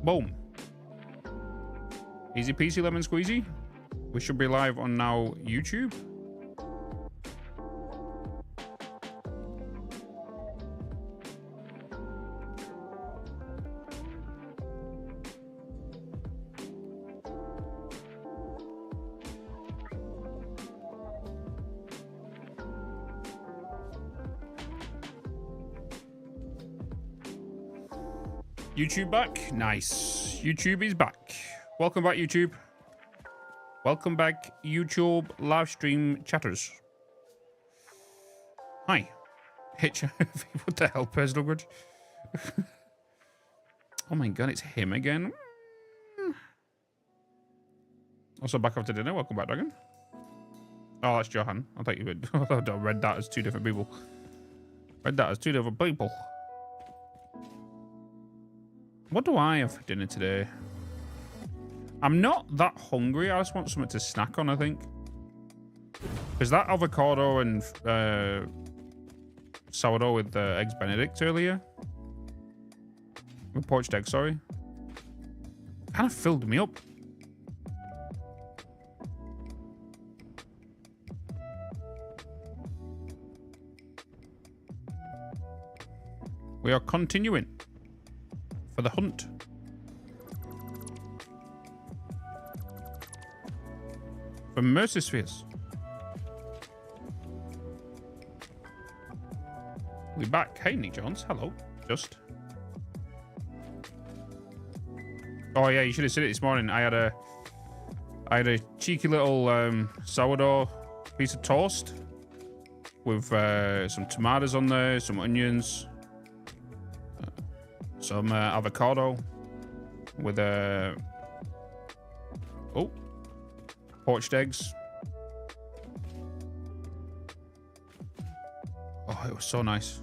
Boom. Easy peasy lemon squeezy. We should be live on now YouTube. YouTube back. Nice. YouTube is back. Welcome back, YouTube. Welcome back, YouTube live stream chatters. Hi. Hitch. What the hell, personal grudge? Oh my god, it's him again. Also back after dinner. Welcome back, Dragon. Oh, that's Johan. I thought you would. I read that as two different people. Read that as two different people. What do I have for dinner today? I'm not that hungry. I just want something to snack on, I think. Because that avocado and sourdough with eggs Benedict earlier. With poached eggs, sorry. Kind of filled me up. We are continuing for the hunt. For Mercy Spheres. We back. Hey, Nick Jones. Hello. Just. Oh yeah, you should have seen it this morning. I had a cheeky little sourdough piece of toast with some tomatoes on there, some onions, some avocado with poached eggs. Oh, it was so nice.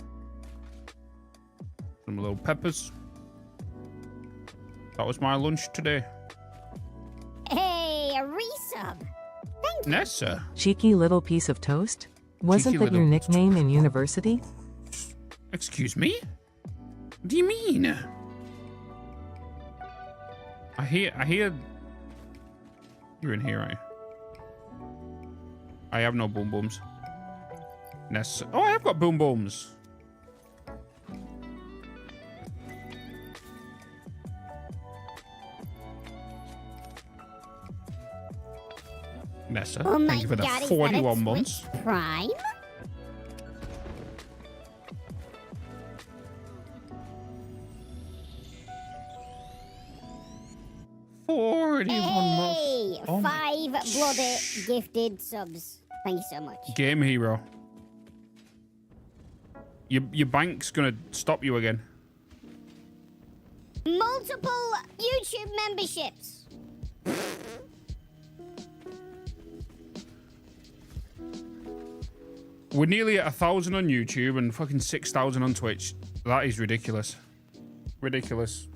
Some little peppers. That was my lunch today. Hey, a resub. Thank you. Nessa. Cheeky little piece of toast? Wasn't Cheeky that your nickname in university? Excuse me? What do you mean? I hear you're in here, aren't you? I have no boom booms. Nessa. Oh, I have got boom booms. Nessa, Oh thank you for the God, 41 months. Prime? Hey, oh 5 bloody gifted subs. Thank you so much. Game hero. Your bank's gonna stop you again. Multiple YouTube memberships. We're nearly at 1,000 on YouTube and fucking 6,000 on Twitch. That is ridiculous. Ridiculous.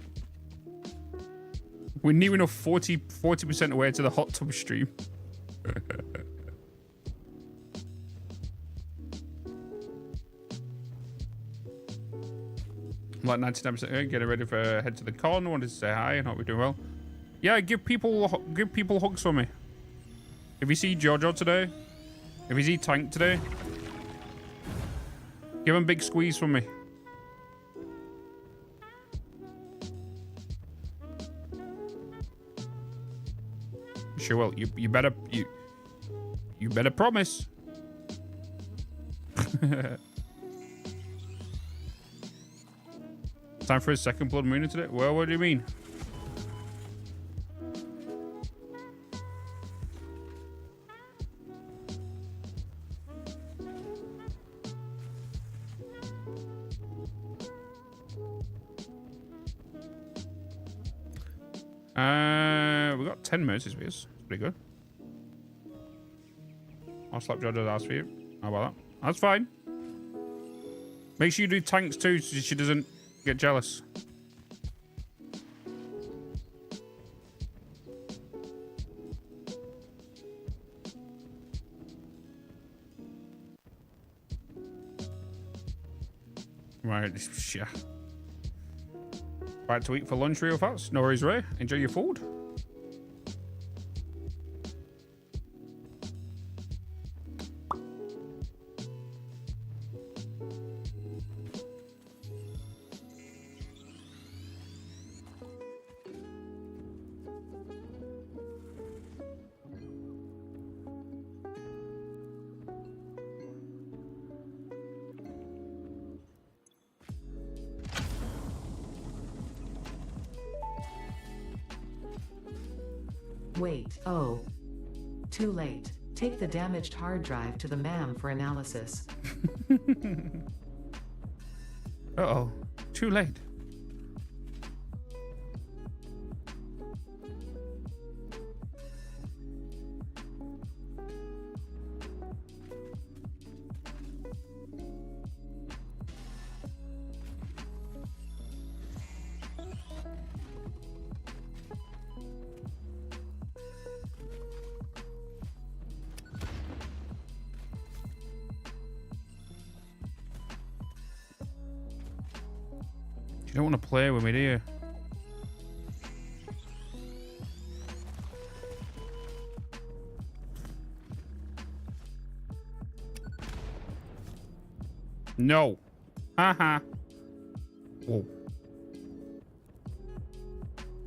We're near enough 40% away to the hot tub stream. I'm like 99% getting ready for head to the con. Wanted to say hi and hope we're doing well. Yeah, give people hugs for me. If you see Jojo today, if you see Tank today, give him a big squeeze for me. Sure will. You better promise. Time for his second blood moon today. Well, what do you mean? We got 10 Mercy Spheres. It's pretty good. I'll slap Jojo's ass for you. How about that? That's fine. Make sure you do tanks too so she doesn't get jealous. Right, yeah. Bite to eat for lunch real fast. No worries, Ray. Enjoy your food. Wait, oh. Too late. Take the damaged hard drive to the MAM for analysis. Uh-oh. Too late. You don't want to play with me, do you? No. Haha. Whoa.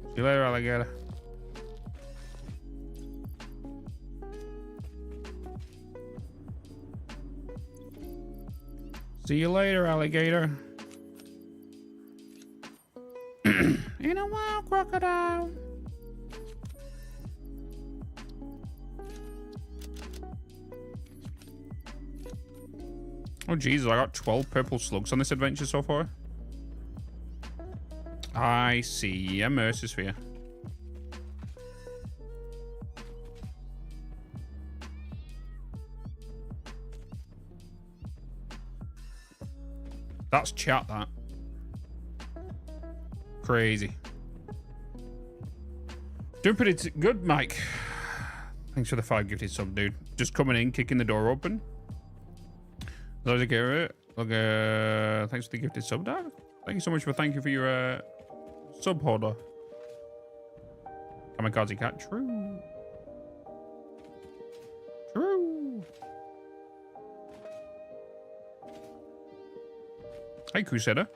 See you later, alligator. See you later, alligator. In a wild crocodile. Oh Jesus, I got 12 purple slugs on this adventure so far. I see a mercy sphere. That's chat, that. Crazy. Doing pretty good, Mike. Thanks for the 5 gifted sub, dude. Just coming in, kicking the door open. Look, thanks for the gifted sub, Dad. Thank you so much thank you for your sub holder. Kamikaze cat. True. True. Hey, Crusader.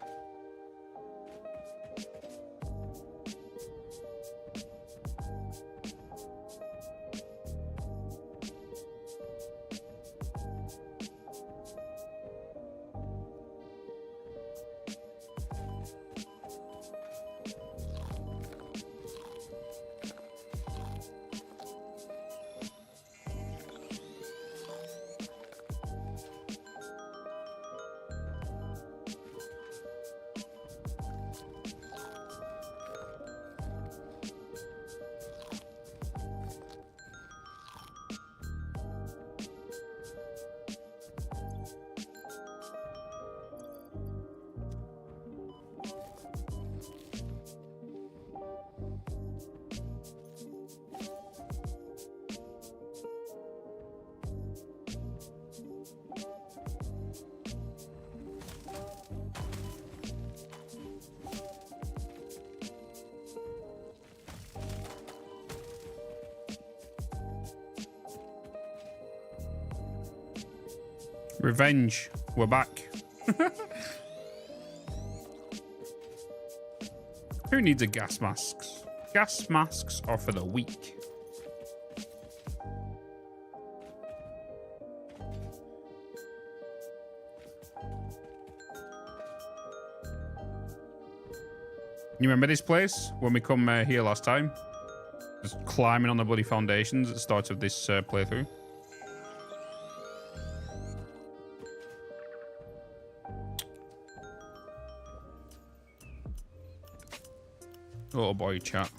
Revenge. We're back. Who needs a gas masks? Gas masks are for the weak. You remember this place when we come here last time? Just climbing on the bloody foundations at the start of this playthrough. Oh boy, chat.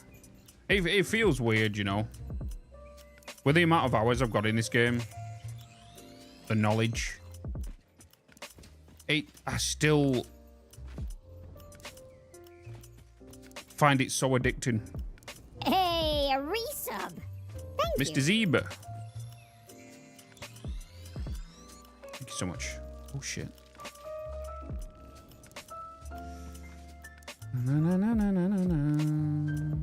It feels weird, you know. With the amount of hours I've got in this game, the knowledge, I still find it so addicting. Hey, a resub. Thank Mr. you. Zeba. Thank you so much. Oh shit. Na, na, na, na, na, na, na.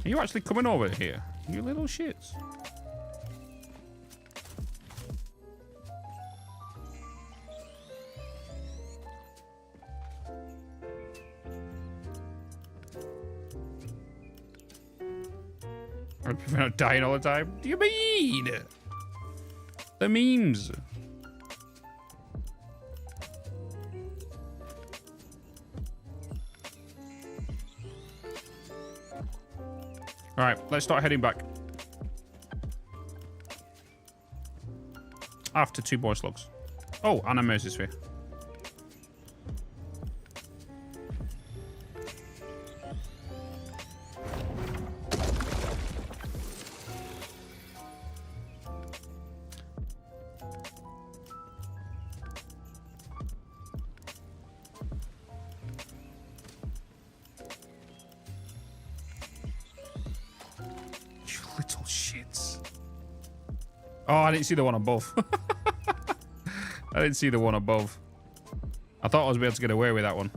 Are you actually coming over here? You little shits. We're not dying all the time. What do you mean? The memes. All right, let's start heading back. After 2 more slugs. Oh, and a mercy sphere. Little shits. Oh, I didn't see the one above. I didn't see the one above. I thought I was able to get away with that one.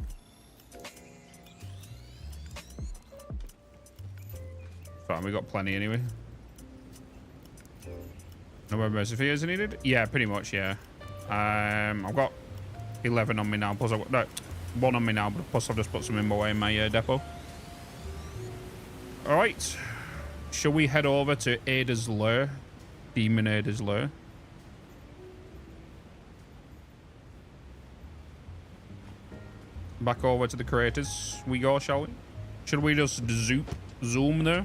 Fine, we got plenty anyway. No more mercy are needed? Yeah, pretty much, yeah. I've got 11 on me now. Plus, I've got no, 1 on me now, but plus I've just put some in my way in my depot. All right. Shall we head over to Ada's Lair? Demon Ada's Lair. Back over to the craters we go, shall we? Should we just zoom there?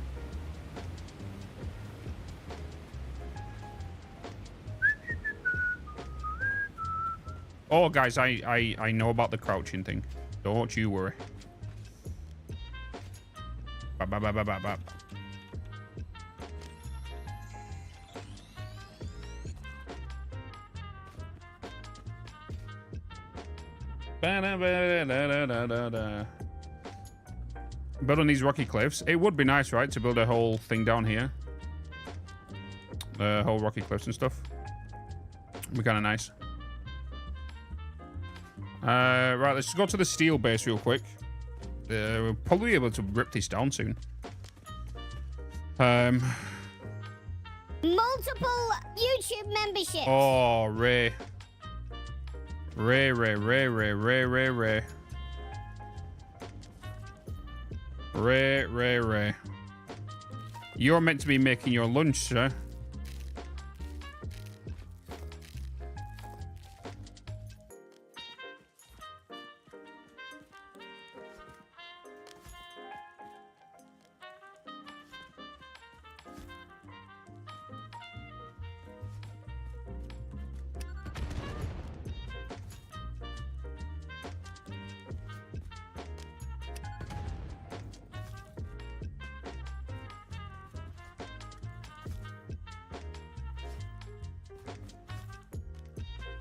Oh, guys, I know about the crouching thing. Don't you worry. Bap, bap, bap, bap, bap, bap. Build on these rocky cliffs. It would be nice, right, to build a whole thing down here. The whole rocky cliffs and stuff. Would be kind of nice. Right, let's just go to the steel base real quick. We'll probably be able to rip this down soon. Multiple YouTube memberships. Oh, Ray. Ray. You're meant to be making your lunch, sir.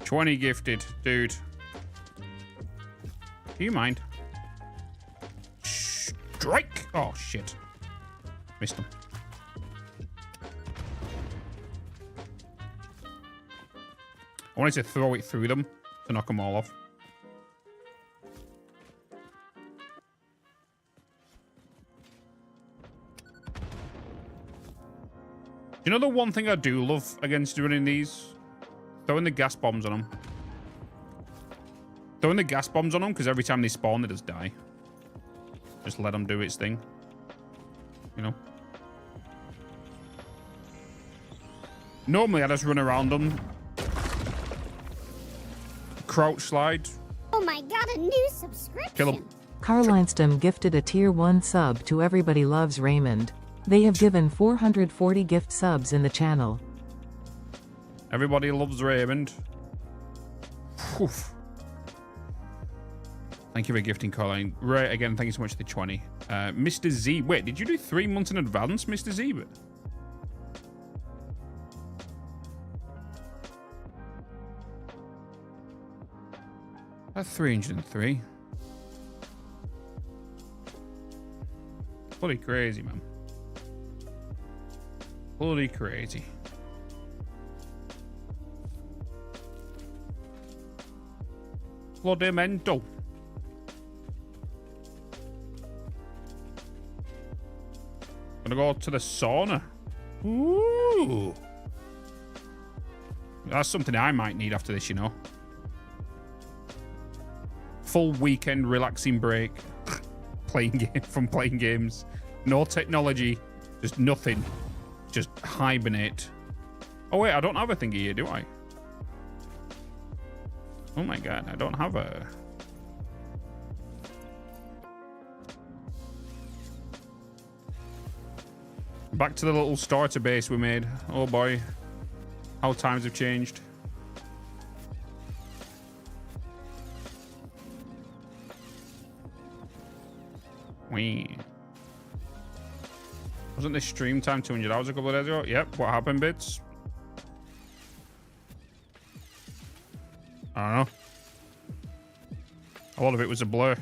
$20 gifted, dude. Do you mind? Strike! Oh, shit. Missed him. I wanted to throw it through them to knock them all off. You know the one thing I do love against running these? Throwing the gas bombs on them. Throwing the gas bombs on them, because every time they spawn, they just die. Just let them do its thing. You know? Normally, I just run around them. Crouch slide. Oh my god, a new subscription. Kill them. Carlinestum gifted a tier 1 sub to Everybody Loves Raymond. They have given 440 gift subs in the channel. Everybody loves Raymond. Oof. Thank you for gifting, Caroline. Ray, again, thank you so much for the 20. Mr. Z. Wait, did you do 3 months in advance, Mr. Z? That's 303. Bloody crazy, man. Bloody crazy. Bloody mental. Gonna go to the sauna. Ooh. That's something I might need after this, you know. Full weekend relaxing break. From playing games. No technology. Just nothing. Just hibernate. Oh wait, I don't have a thingy here, do I? Oh my god, I don't have a... Back to the little starter base we made. Oh boy. How times have changed. Wee. Wasn't this stream time 200 hours a couple of days ago? Yep. What happened, Bitz? I don't know. A lot of it was a blur.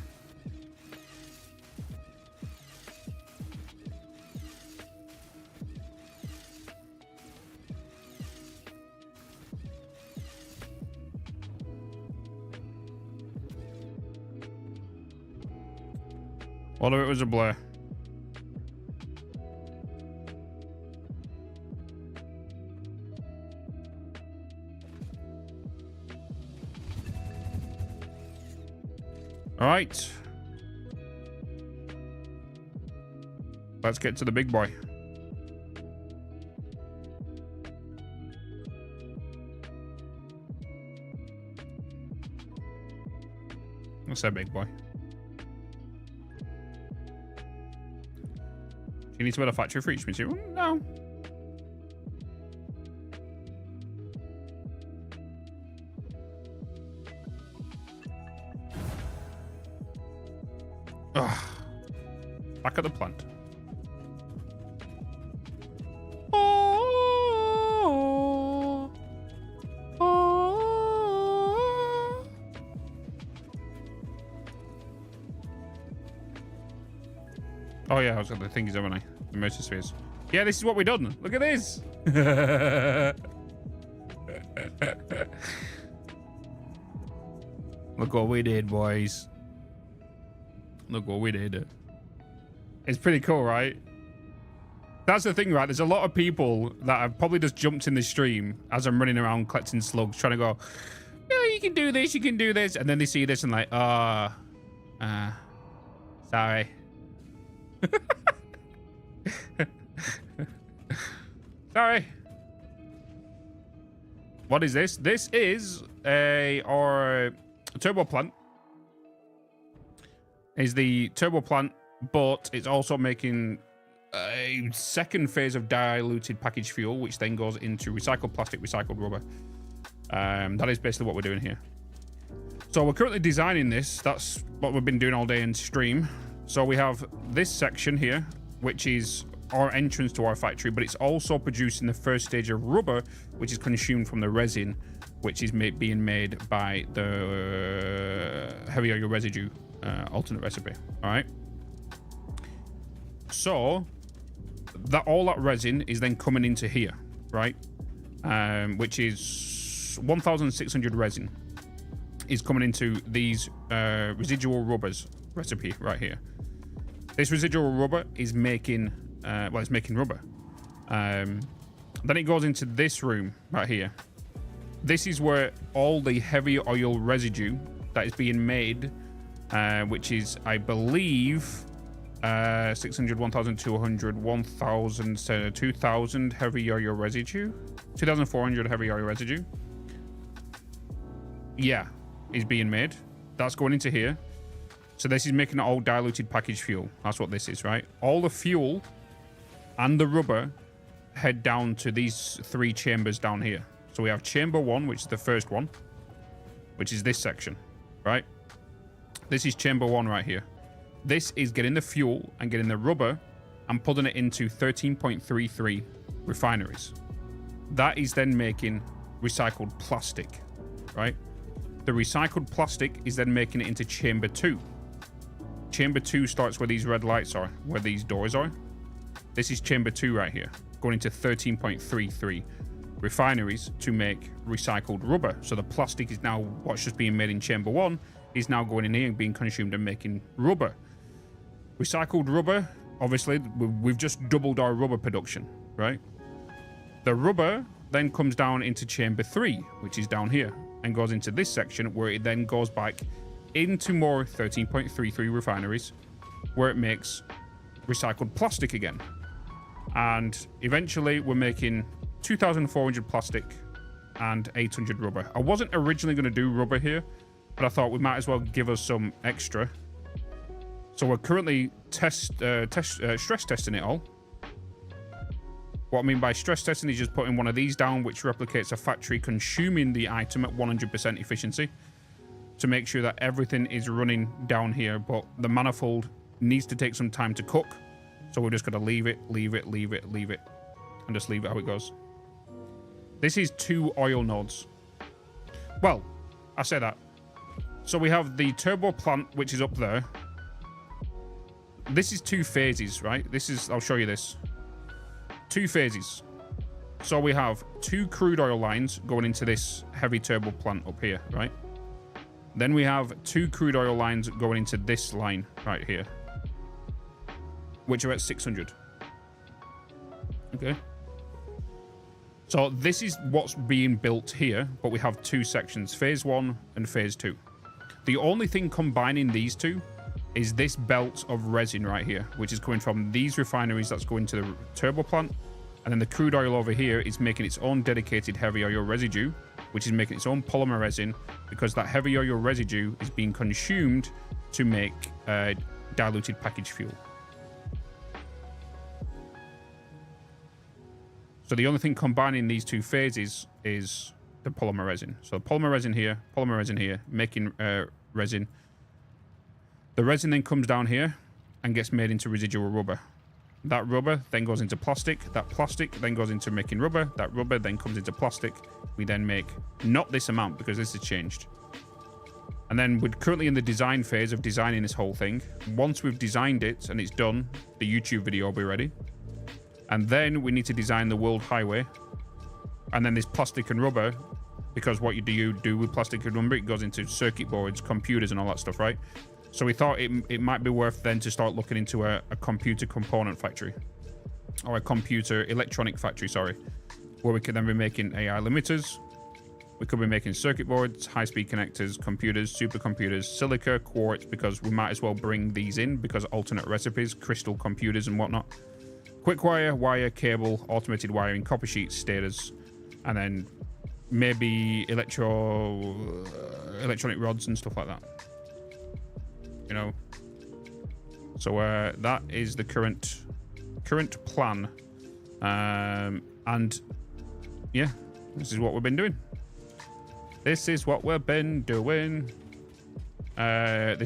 A lot of it was a blur. All right. Let's get to the big boy. What's that big boy? Do you need to build a factory for each material? No. Ugh. Back at the plant. Oh, oh. Oh yeah, I was got the thingies, haven't I? The motor spheres. Yeah, this is what we've done. Look at this. Look what we did, boys. Look what we did. It's pretty cool, right? That's the thing, right? There's a lot of people that have probably just jumped in the stream as I'm running around collecting slugs, trying to go, yeah, you can do this, you can do this. And then they see this and like, sorry. Sorry. What is this? This is our turbo plant. Is the turbo plant, but it's also making a second phase of diluted packaged fuel, which then goes into recycled plastic, recycled rubber. That is basically what we're doing here. So we're currently designing this. That's what we've been doing all day in stream. So we have this section here, which is our entrance to our factory, but it's also producing the first stage of rubber, which is consumed from the resin, which is being made by the heavy oil residue alternate recipe. All right. So that all that resin is then coming into here, right? Which is 1,600 resin is coming into these residual rubbers recipe right here. This residual rubber is making, well, it's making rubber. Then it goes into this room right here. This is where all the heavy oil residue that is being made, which is, I believe, 600, 1,200, 1,000, 2,000 heavy oil residue, 2,400 heavy oil residue. Yeah, is being made. That's going into here. So this is making all diluted packaged fuel. That's what this is, right? All the fuel and the rubber head down to these three chambers down here. So we have chamber 1, which is the first one, which is this section, right? This is chamber 1 right here. This is getting the fuel and getting the rubber and putting it into 13.33 refineries. That is then making recycled plastic, right? The recycled plastic is then making it into chamber 2. chamber 2 starts where these red lights are, where these doors are. This is chamber 2 right here, going into 13.33 refineries to make recycled rubber. So the plastic is now, what's just being made in chamber 1 is now going in here and being consumed and making rubber. Recycled rubber, obviously, we've just doubled our rubber production, right? The rubber then comes down into chamber 3, which is down here, and goes into this section where it then goes back into more 13.33 refineries where it makes recycled plastic again. And eventually we're making 2,400 plastic and 800 rubber. I wasn't originally going to do rubber here, but I thought we might as well give us some extra. So we're currently stress testing it all. What I mean by stress testing is just putting one of these down, which replicates a factory consuming the item at 100% efficiency to make sure that everything is running down here. But the manifold needs to take some time to cook. So we're just going to leave it, and just leave it how it goes. This is 2 oil nodes. Well, I say that. So we have the turbo plant, which is up there. This is 2 phases, right? This is, I'll show you this. 2 phases. So we have 2 crude oil lines going into this heavy turbo plant up here, right? Then we have 2 crude oil lines going into this line right here, which are at 600. Okay. So this is what's being built here, but we have 2 sections, phase 1 and phase 2. The only thing combining these 2 is this belt of resin right here, which is coming from these refineries that's going to the turbo plant. And then the crude oil over here is making its own dedicated heavy oil residue, which is making its own polymer resin, because that heavy oil residue is being consumed to make diluted package fuel. So the only thing combining these 2 phases is the polymer resin. So polymer resin here, making resin. The resin then comes down here and gets made into residual rubber. That rubber then goes into plastic. That plastic then goes into making rubber. That rubber then comes into plastic. We then make not this amount because this has changed. And then we're currently in the design phase of designing this whole thing. Once we've designed it and it's done, the YouTube video will be ready. And then we need to design the world highway. And then this plastic and rubber, because what you do with plastic and rubber, it goes into circuit boards, computers and all that stuff, right? So we thought it might be worth then to start looking into a computer component factory, or a computer electronic factory, sorry, where we could then be making AI limiters. We could be making circuit boards, high-speed connectors, computers, supercomputers, silica, quartz, because we might as well bring these in because alternate recipes, crystal computers and whatnot. Quick wire, cable, automated wiring, copper sheets, stators, and then maybe electronic rods and stuff like that. You know, so that is the current plan, and yeah, this is what we've been doing. This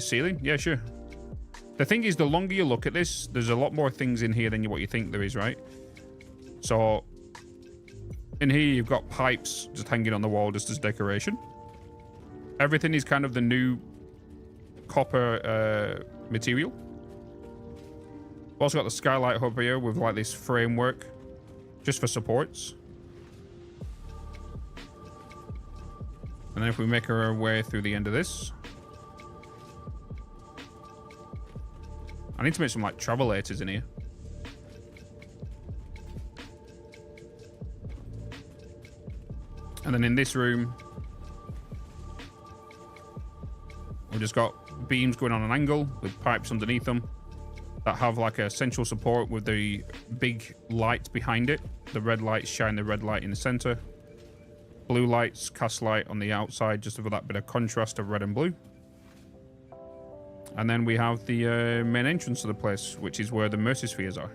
ceiling, yeah, sure. The thing is, the longer you look at this, there's a lot more things in here than what you think there is, right? So in here you've got pipes just hanging on the wall just as decoration. Everything is kind of the new copper material. We've also got the skylight hub here with like this framework just for supports. And then if we make our way through the end of this, I need to make some like travelators in here. And then in this room, we've just got beams going on an angle with pipes underneath them that have like a central support with the big light behind it. The red lights shine the red light in the center. Blue lights cast light on the outside just for that bit of contrast of red and blue. And then we have the main entrance to the place, which is where the mercyspheres are.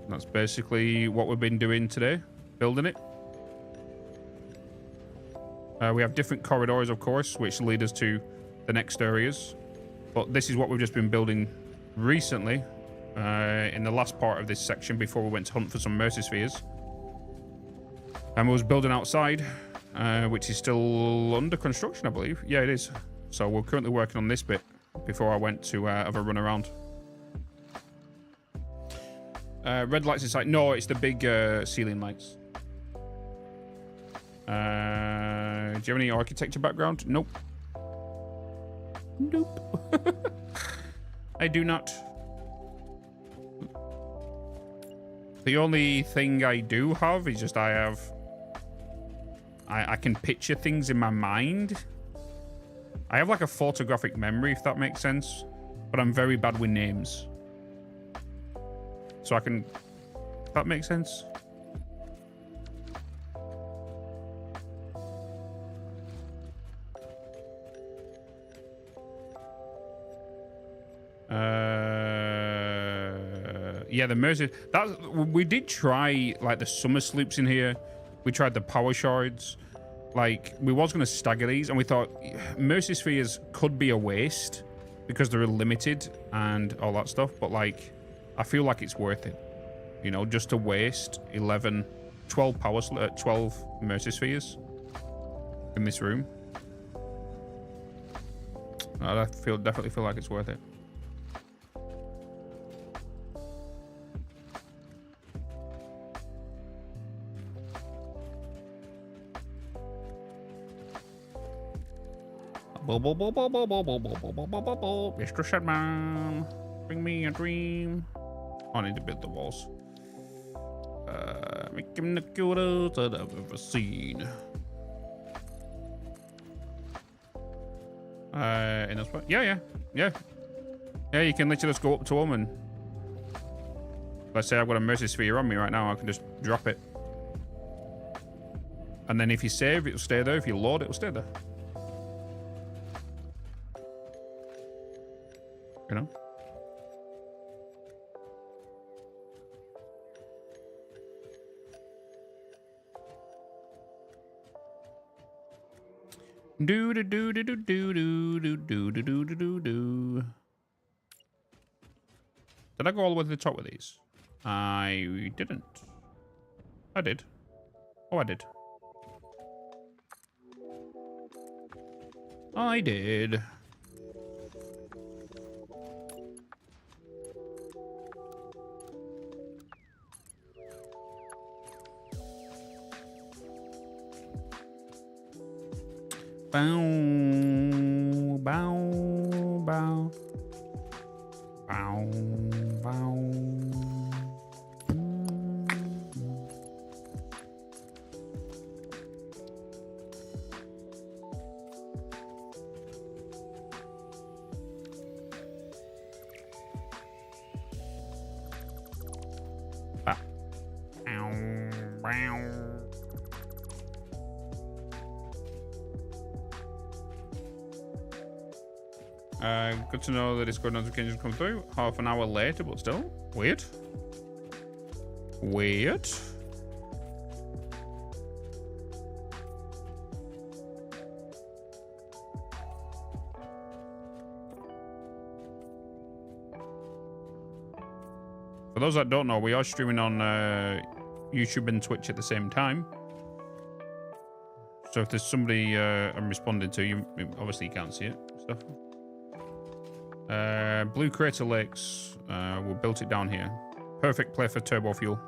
That's basically what we've been doing today, building it. We have different corridors, of course, which lead us to the next areas. But this is what we've just been building recently in the last part of this section before we went to hunt for some mercyspheres. And we was building outside, which is still under construction, I believe. Yeah, it is. So we're currently working on this bit before I went to have a run around. Red lights inside. No, it's the big ceiling lights. Do you have any architecture background? Nope. Nope. I do not. The only thing I do have is just I can picture things in my mind. I have like a photographic memory, if that makes sense. But I'm very bad with names. So I can... If that makes sense? Yeah, the Mercy... we did try, like, the summer sloops in here. We tried the power shards. Like, we was going to stagger these, and we thought Mercy Spheres could be a waste because they're limited and all that stuff. But, like, I feel like it's worth it. You know, just to waste 12 Mercy Spheres in this room. I definitely feel like it's worth it. Mr. Shedman, bring me a dream. I need to build the walls. Make him the cutest that I've ever seen. In this spot? Yeah. Yeah, you can literally just go up to him and... Let's say I've got a Mercy Sphere on me right now, I can just drop it. And then if you save, it'll stay there. If you load, it'll stay there. You know? Do do do do do do do do do do do do. Did I go all the way to the top with these? I didn't. I did. Oh, I did. I did. Bow, bow, bow, bow, bow. Good to know that Discord notifications come through. Half an hour later, but still. Weird. Weird. For those that don't know, we are streaming on YouTube and Twitch at the same time. So if there's somebody I'm responding to, you obviously you can't see it. Stuff. Blue Crater Lakes. We built it down here. Perfect play for turbo fuel.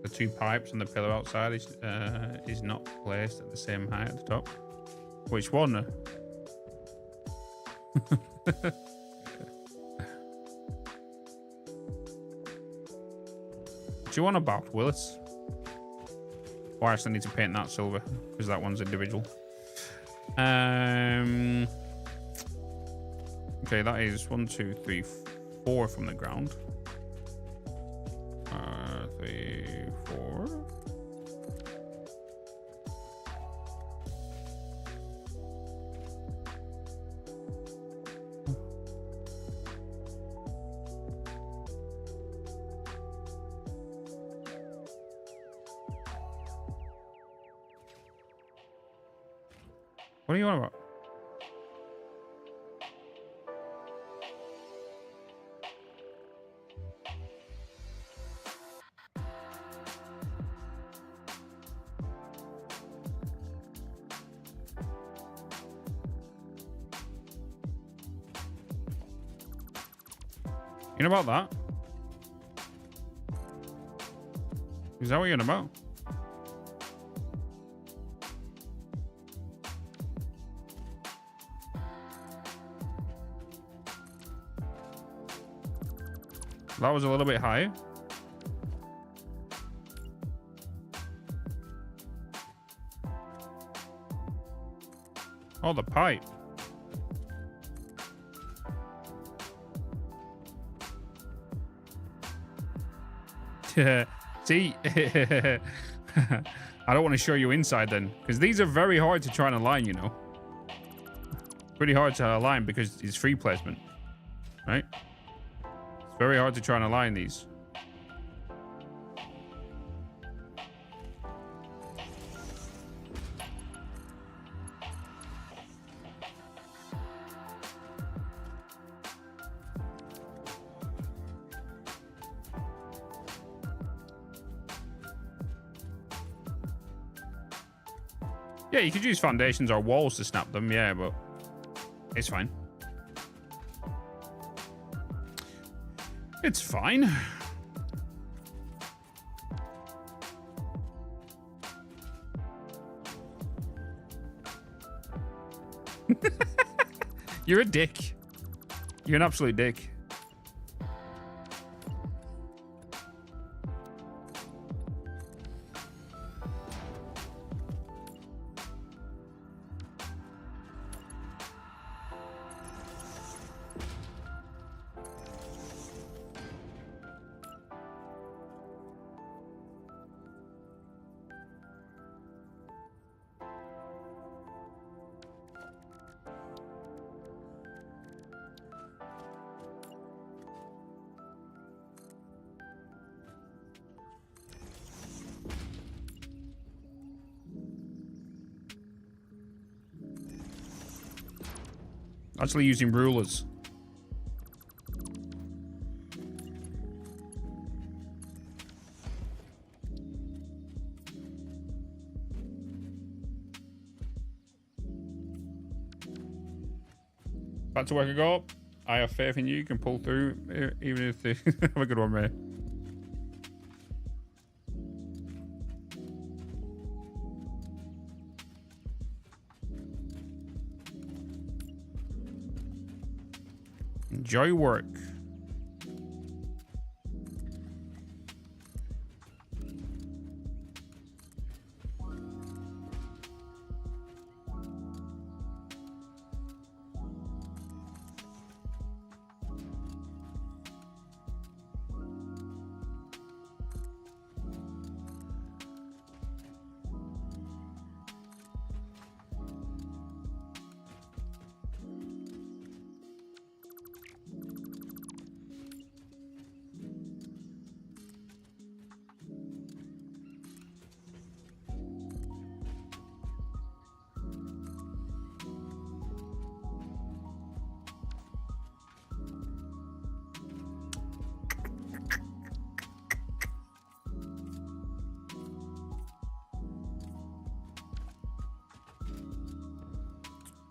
The two pipes and the pillar outside is not placed at the same height at the top. Which one? What do you want about, Willis? Oh, I actually need to paint that silver because that one's individual. Okay, that is 1, 2, 3, 4 from the ground. 3, 4. What are you on about? You know about that? Is that what you're on about? That was a little bit higher. Oh, the pipe. See, I don't want to show you inside then, because these are very hard to try and align, you know. Pretty hard to align because it's free placement, right? It's very hard to try and align these. Yeah, you could use foundations or walls to snap them, yeah, but it's fine. It's fine. You're a dick. You're an absolute dick. Actually using rulers. Back to work I go. I have faith in you. You can pull through, even if they have a good one, mate. Enjoy work.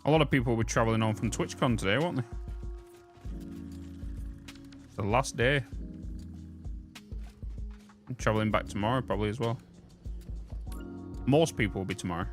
A lot of people were traveling on from TwitchCon today, weren't they? It's the last day. I'm traveling back tomorrow probably as well. Most people will be tomorrow.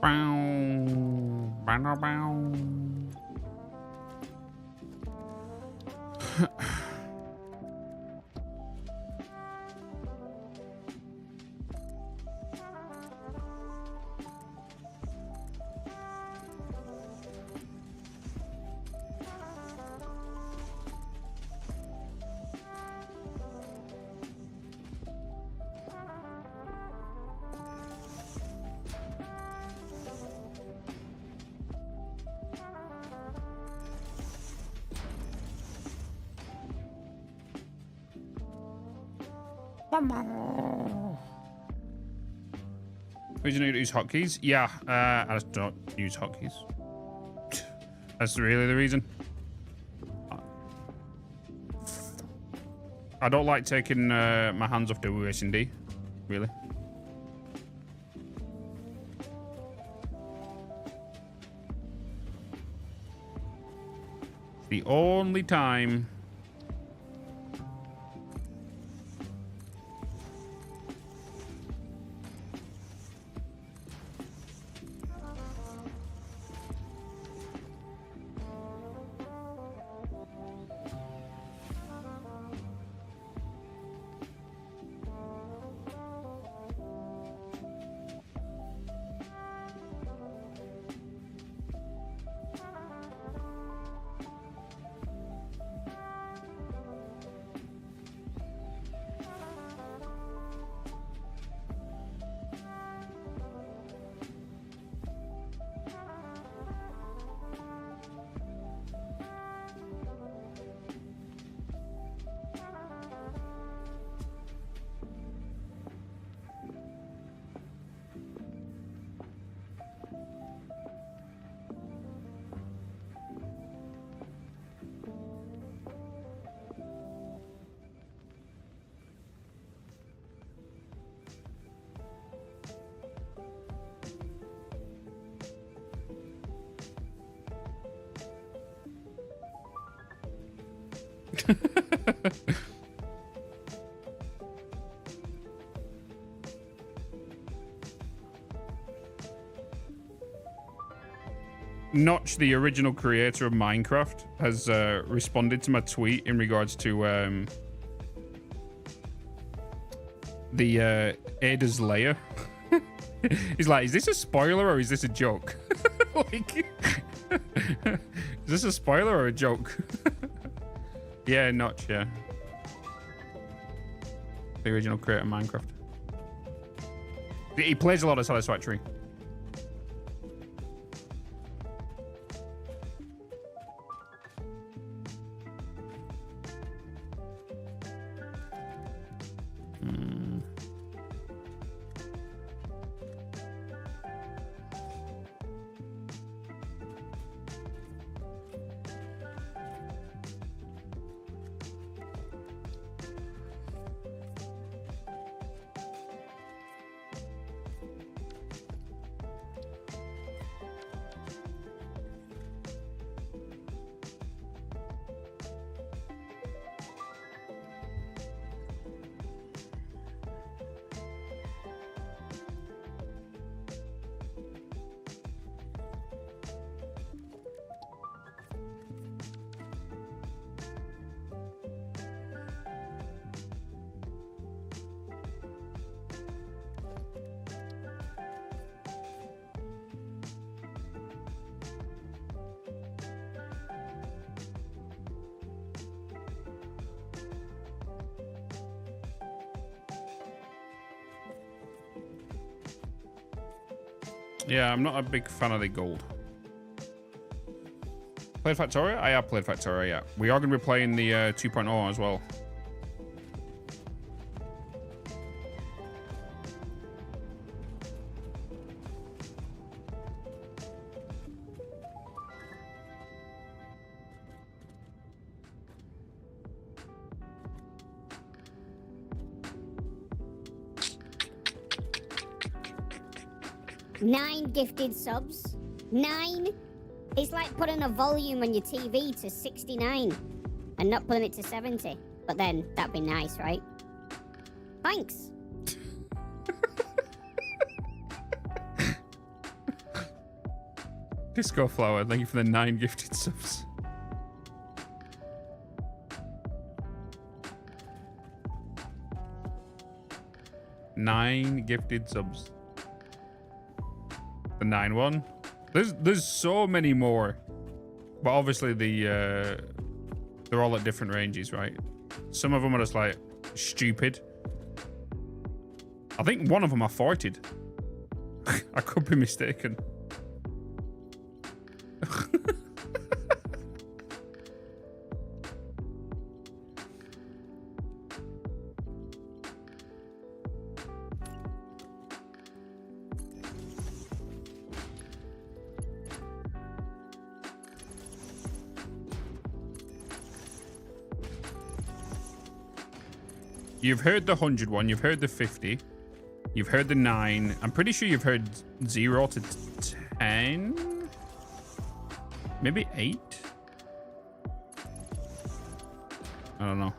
Bow. Bow, bow. Who's new to use hotkeys? Yeah, I just don't use hotkeys. That's really the reason. I don't like taking my hands off the USD, really. The only time Notch, the original creator of Minecraft, has responded to my tweet in regards to the Ada's layer. He's like, is this a spoiler or is this a joke? Like, is this a spoiler or a joke? Yeah, Notch, yeah. The original creator of Minecraft. He plays a lot of Satisfactory. Yeah, I'm not a big fan of the gold. Played Factorio? I have played Factorio, yeah. We are going to be playing the 2.0 as well. Nine gifted subs. 9? It's like putting a volume on your TV to 69 and not putting it to 70. But then, that'd be nice, right? Thanks. Disco Flower, thank you for the 9 gifted subs. Nine gifted subs. The 9-1. There's so many more. But obviously they're all at different ranges, right? Some of them are just like stupid. I think one of them I farted. I could be mistaken. You've heard the 100 one, you've heard the 50, you've heard the 9. I'm pretty sure you've heard 0 to 10, maybe 8. I don't know.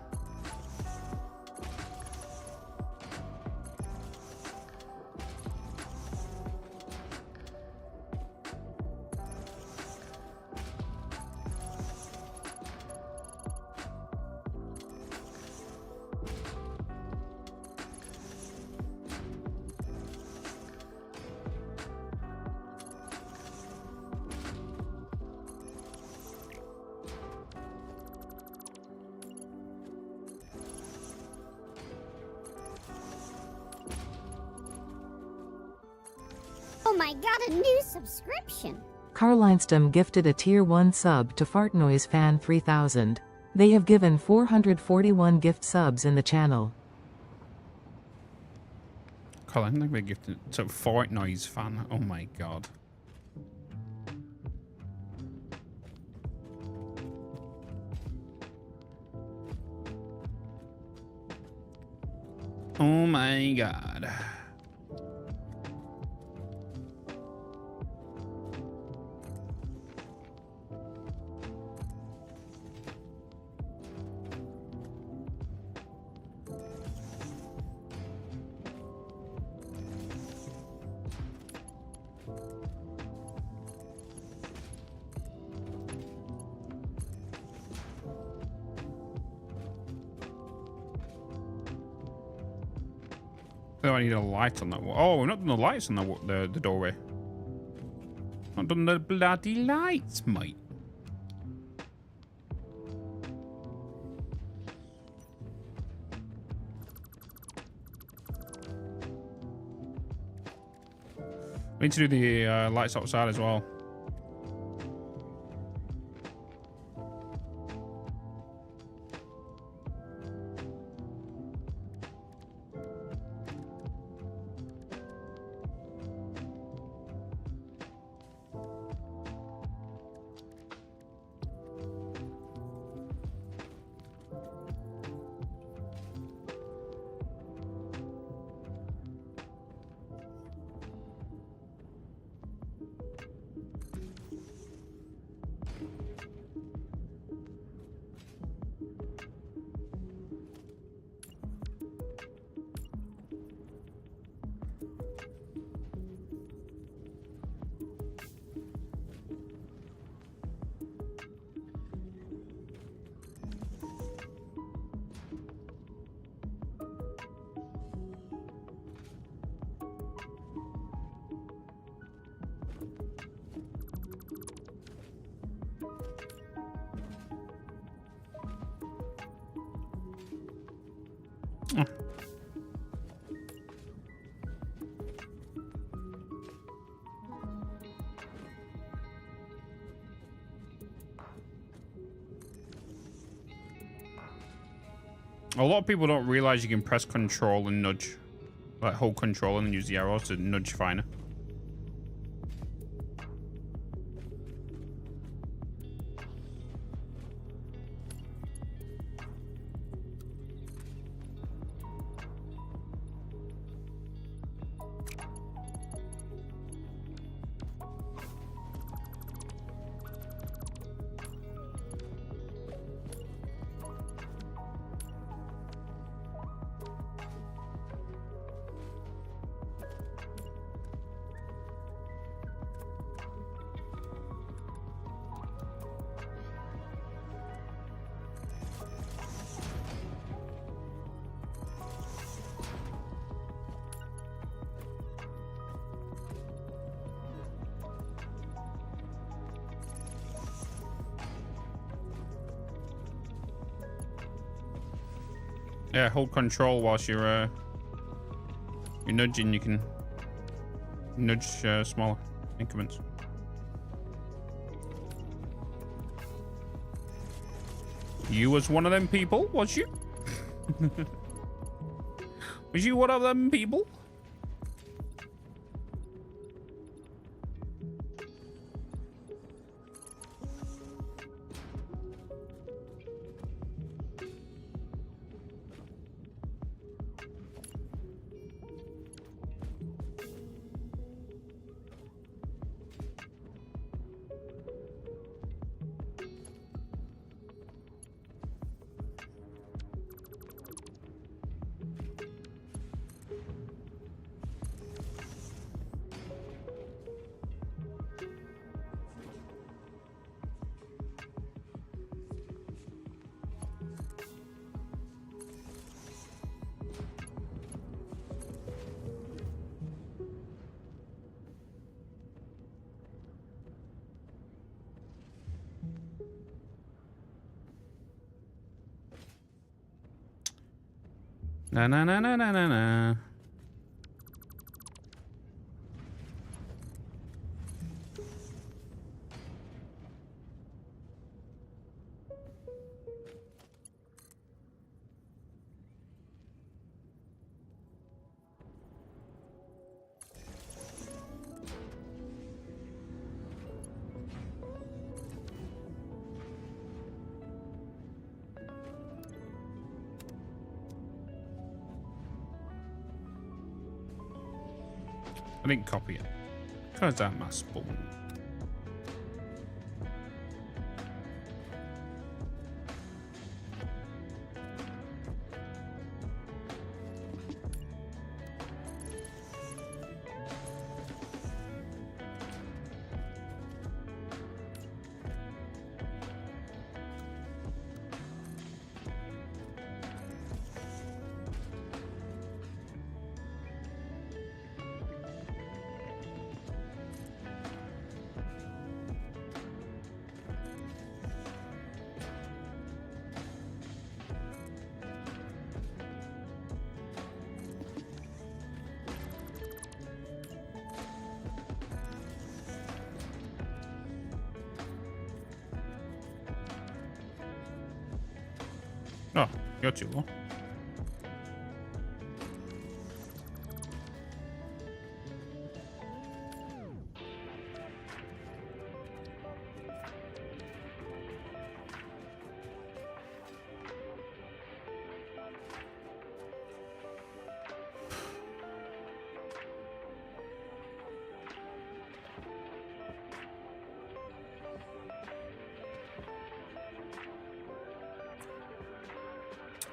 Oh my god, a new subscription! Carlinestum gifted a tier 1 sub to Fartnoise Fan 3000. They have given 441 gift subs in the channel. Colin, I think they gifted to Fartnoise fan. Oh my god. Oh my god. Oh, I need a light on that wall. Oh, we've not done the lights on the doorway. Not done the bloody lights, mate. We need to do the lights outside as well. A lot of people don't realize you can press control and nudge. Like hold control and use the arrows to nudge finer. Yeah, hold control whilst you're nudging. You can nudge smaller increments. You was one of them people, was you? Was you one of them people? Na na na na na na na. I didn't copy it. Because that my spawn. Oh, you're too low.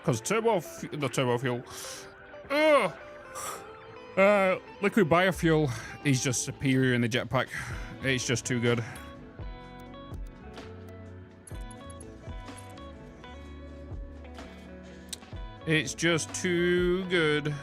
Because the turbo fuel, liquid biofuel is just superior in the jetpack. It's just too good. It's just too good.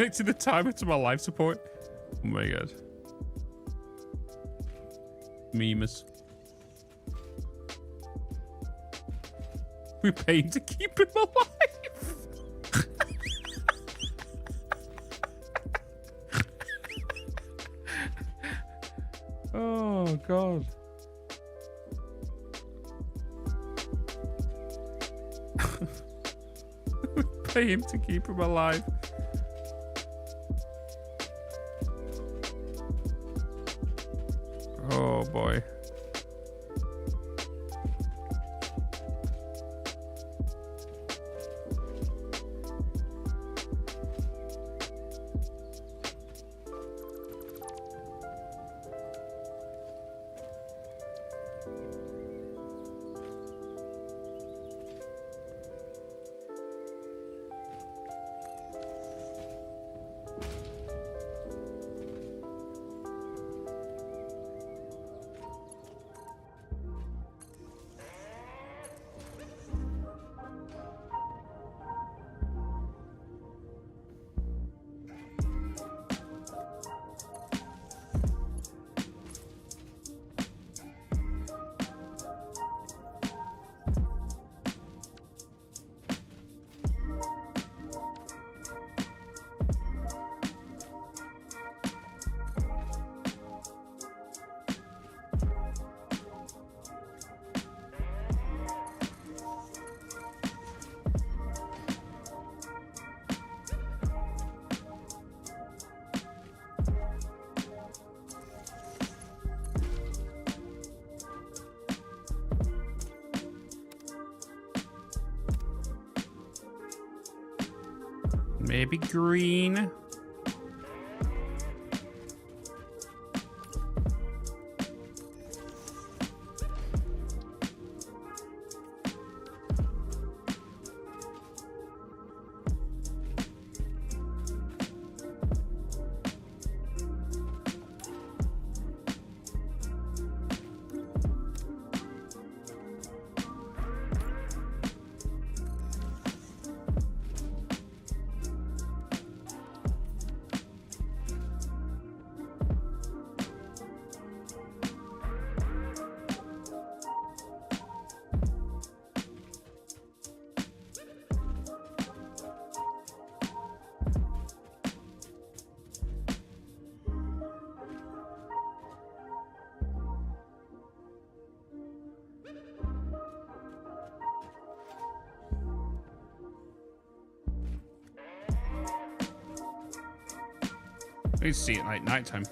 connected the timer to my life support. Oh my god. Memes. We're paying to keep him alive. Oh god. We pay him to keep him alive. Oh boy. Maybe green. I need to see it like nighttime.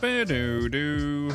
Ba-doo-doo.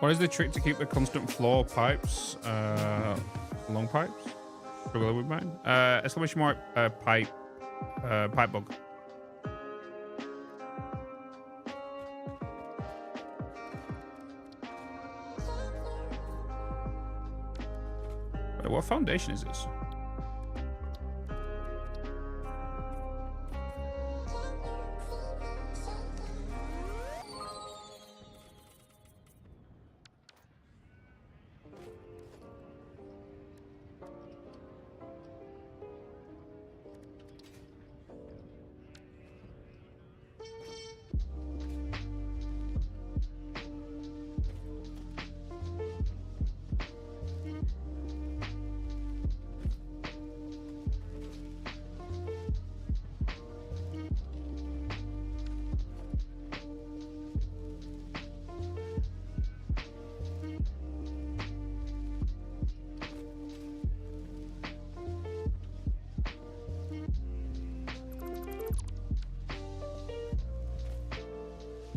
What is the trick to keep the constant flow pipes, long pipes? Struggling with mine. Exclamation mark, pipe bug. Wait, what foundation is this?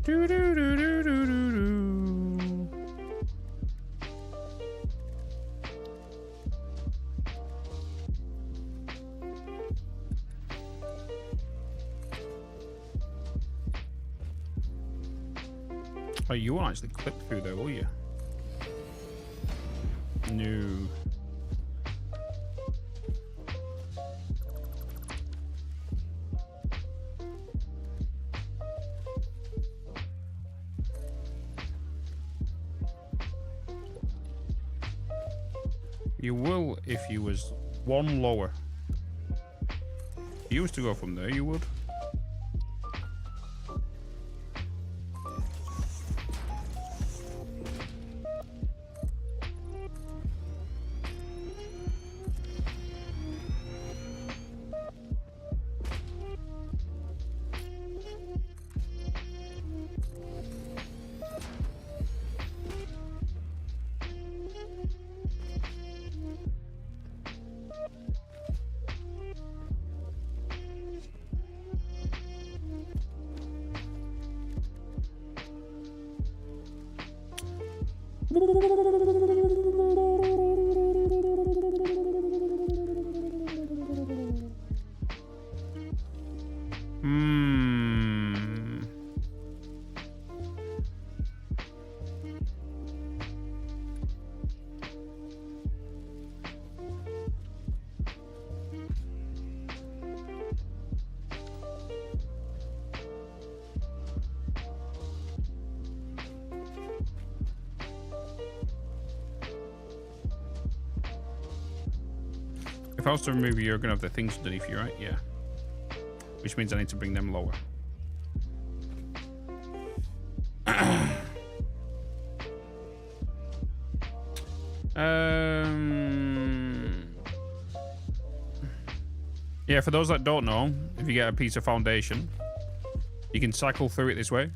Do do do do do do do. Oh, you won't actually clip through there, will you? No. You will if you was one lower. If you was to go from there, you would. If I was to remove you, you're gonna have the things underneath you, right? Yeah. Which means I need to bring them lower. Yeah, for those that don't know, if you get a piece of foundation, you can cycle through it this way.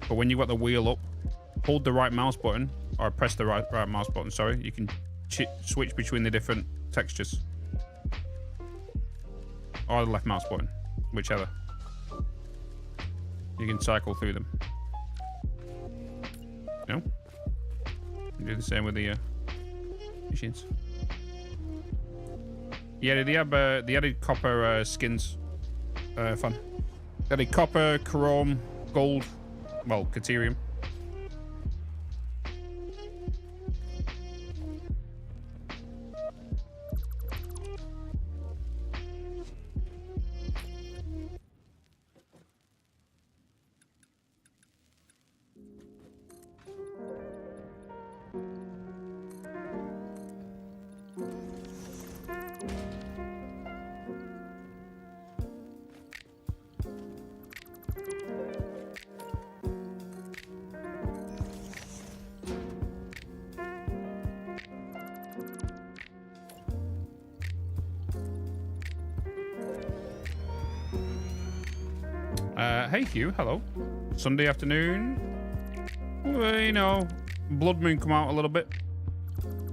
But when you've got the wheel up, hold the right mouse button, or press the right mouse button, sorry. You can switch between the different textures. Or the left mouse button, whichever. You can cycle through them. You know? You do the same with the machines. Yeah, they have the added copper skins. Fun. They added copper, chrome, gold, well, caterium. Hey Hugh, hello. Sunday afternoon. Well, you know, blood moon come out a little bit.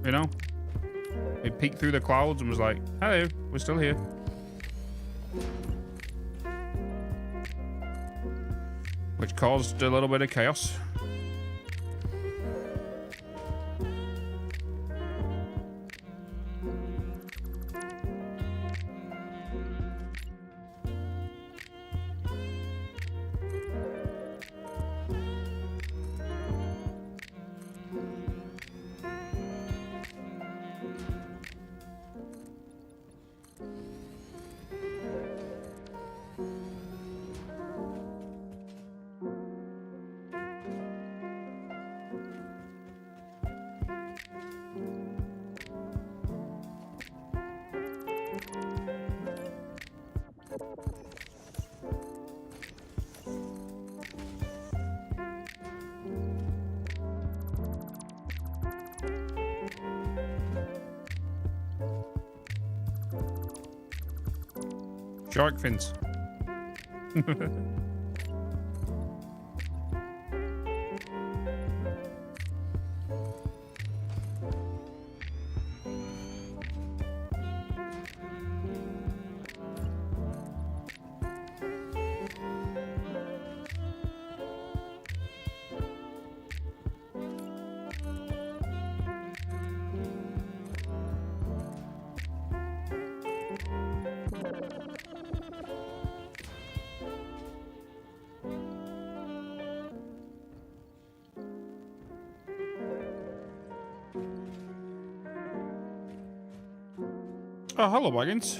You know, it peeked through the clouds and was like, "Hello, we're still here." Which caused a little bit of chaos. Shark fins. Oh, hello, Wagons.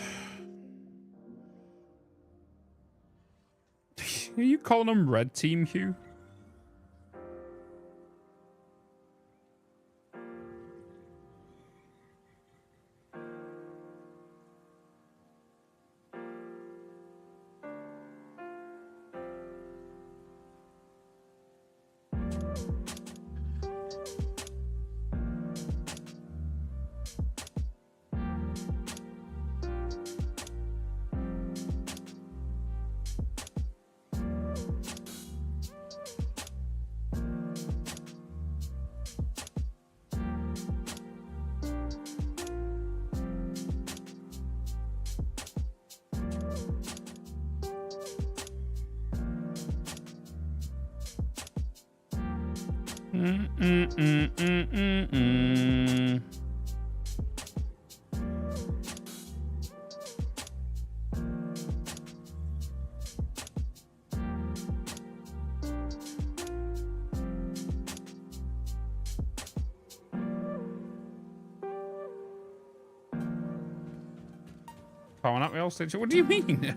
Are you calling them Red Team, Hugh? Powering up my old station. What do you mean?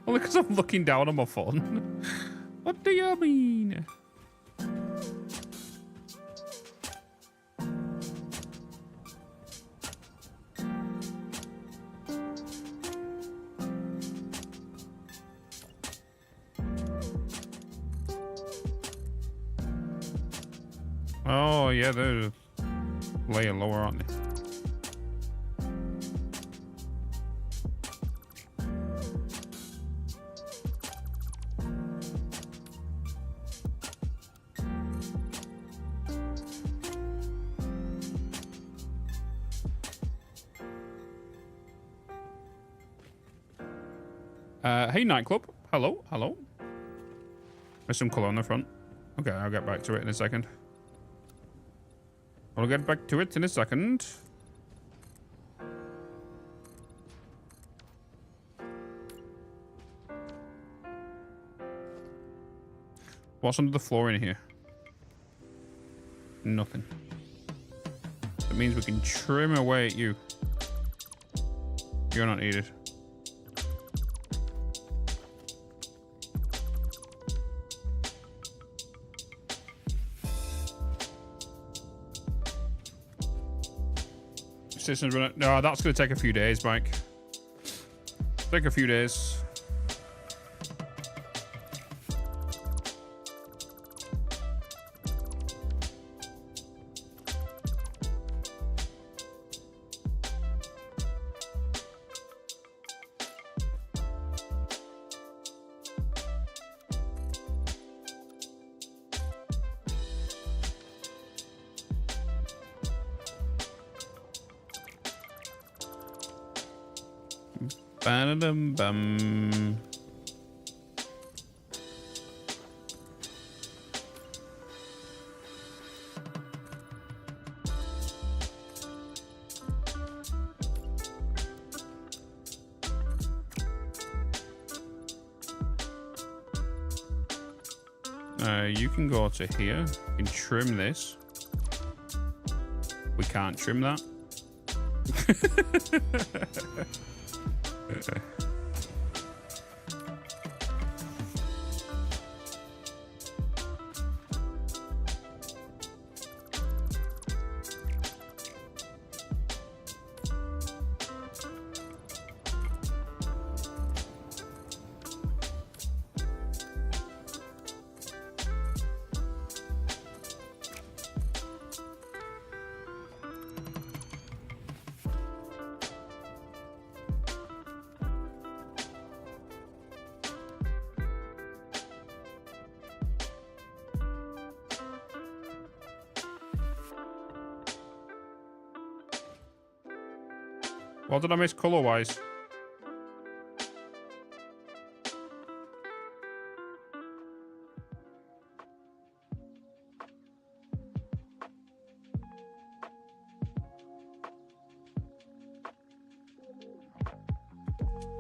Only because I'm looking down on my phone. What do you mean? Oh, yeah, they're layer lower, aren't they? Hey, nightclub. Hello, hello. There's some colour on the front. Okay, I'll get back to it in a second. I'll get back to it in a second. What's under the floor in here? Nothing. That means we can trim away at you. You're not needed. Systems running. No, that's going to take a few days, Mike. Take a few days. Ba-da-dum-bum. You can go to here and trim this. We can't trim that. What did I miss color-wise?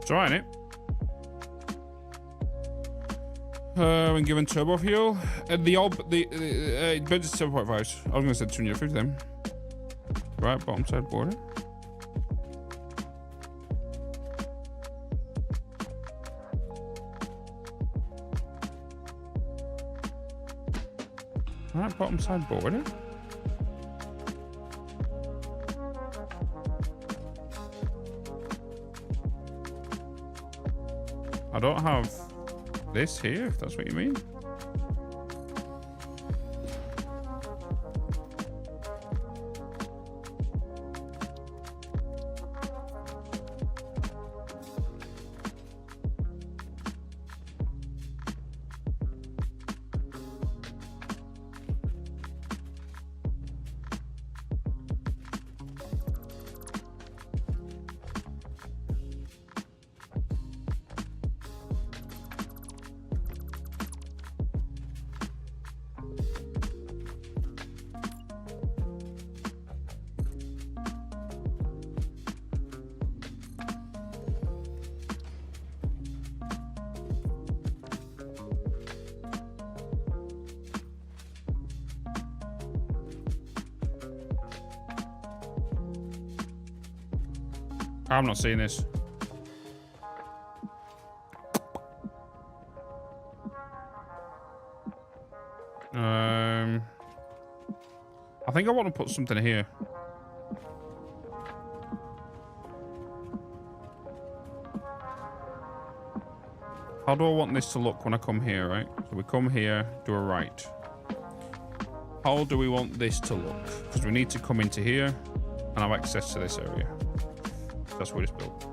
It's alright, innit? When given turbo fuel, the Bitz is 7.5. I was going to say 250 then. Right, bottom side border. Right, bottom side border. I don't have this here, if that's what you mean. I'm not seeing this. I think I want to put something here. How do I want this to look when I come here, right? So we come here, do a right. How do we want this to look? Because we need to come into here and have access to this area. That's what it's built.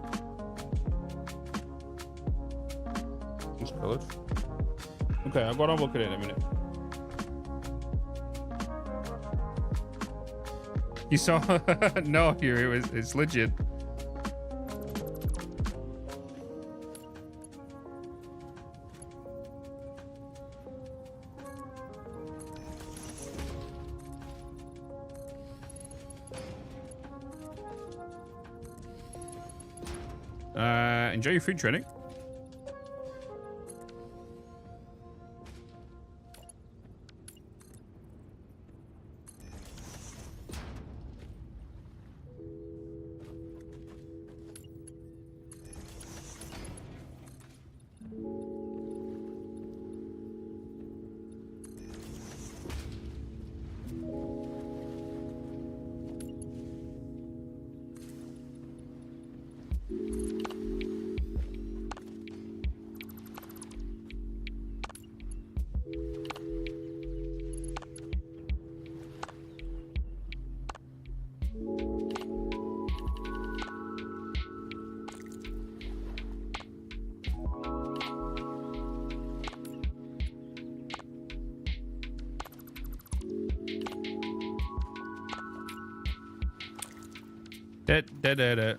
It's coloured. Okay, I've got to look at it in a minute. You saw? No, here it's legit. Enjoy your food training. Da.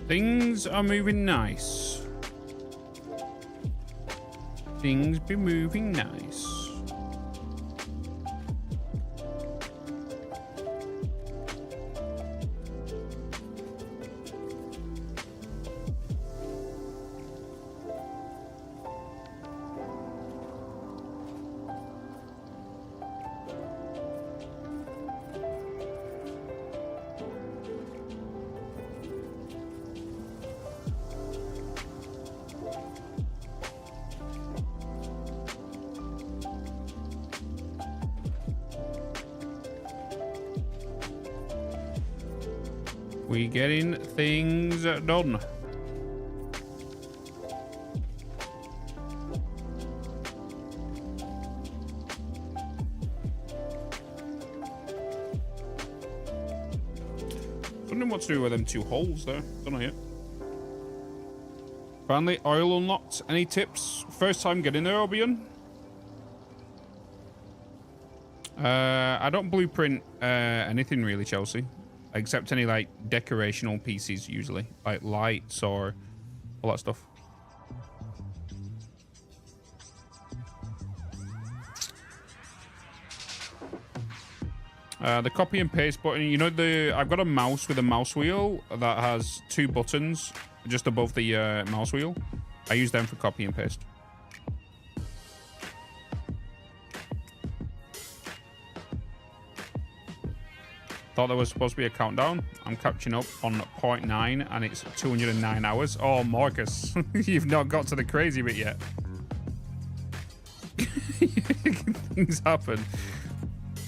Things are moving nice. Things be moving nice. We getting things done. Wondering what to do with them 2 holes there. Don't know yet. Finally, oil unlocked. Any tips? First time getting there, Obion? I don't blueprint anything really, Chelsea. Except any like decorational pieces usually. Like lights or all that stuff. The copy and paste button, you know, I've got a mouse with a mouse wheel that has 2 buttons just above the mouse wheel. I use them for copy and paste. Thought there was supposed to be a countdown. I'm catching up on 0.9 and it's 209 hours. Oh, Marcus, you've not got to the crazy bit yet. Things happen.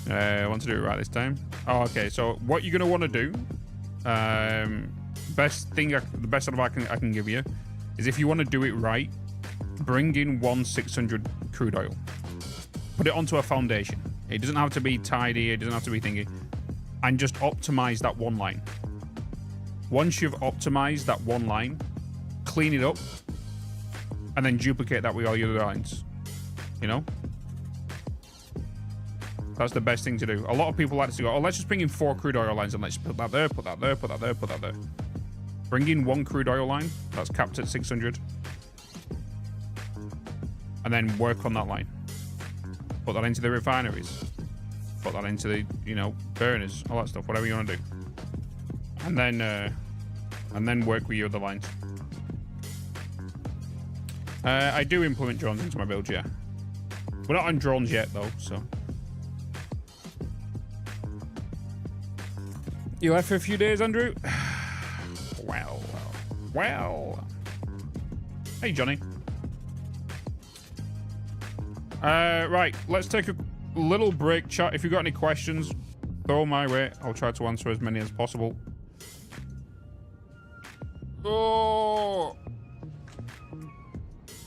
I want to do it right this time. Oh, okay. So what you're gonna want to do, the best advice I can give you is if you want to do it right, bring in 1/600 crude oil. Put it onto a foundation. It doesn't have to be tidy. It doesn't have to be thingy. And just optimize that one line. Once you've optimized that one line, clean it up, and then duplicate that with all your other lines. You know? That's the best thing to do. A lot of people like to go, oh, let's just bring in 4 crude oil lines and let's put that there, put that there, put that there, put that there. Bring in 1 crude oil line that's capped at 600. And then work on that line. Put that into the refineries. Put that into the, you know, burners, all that stuff, whatever you want to do. And then work with your other lines. I do implement drones into my build, yeah. We're not on drones yet, though, so. You left for a few days, Andrew? Well. Hey, Johnny. Right, let's take a little break, chat. If you've got any questions, throw them my way. I'll try to answer as many as possible. Oh!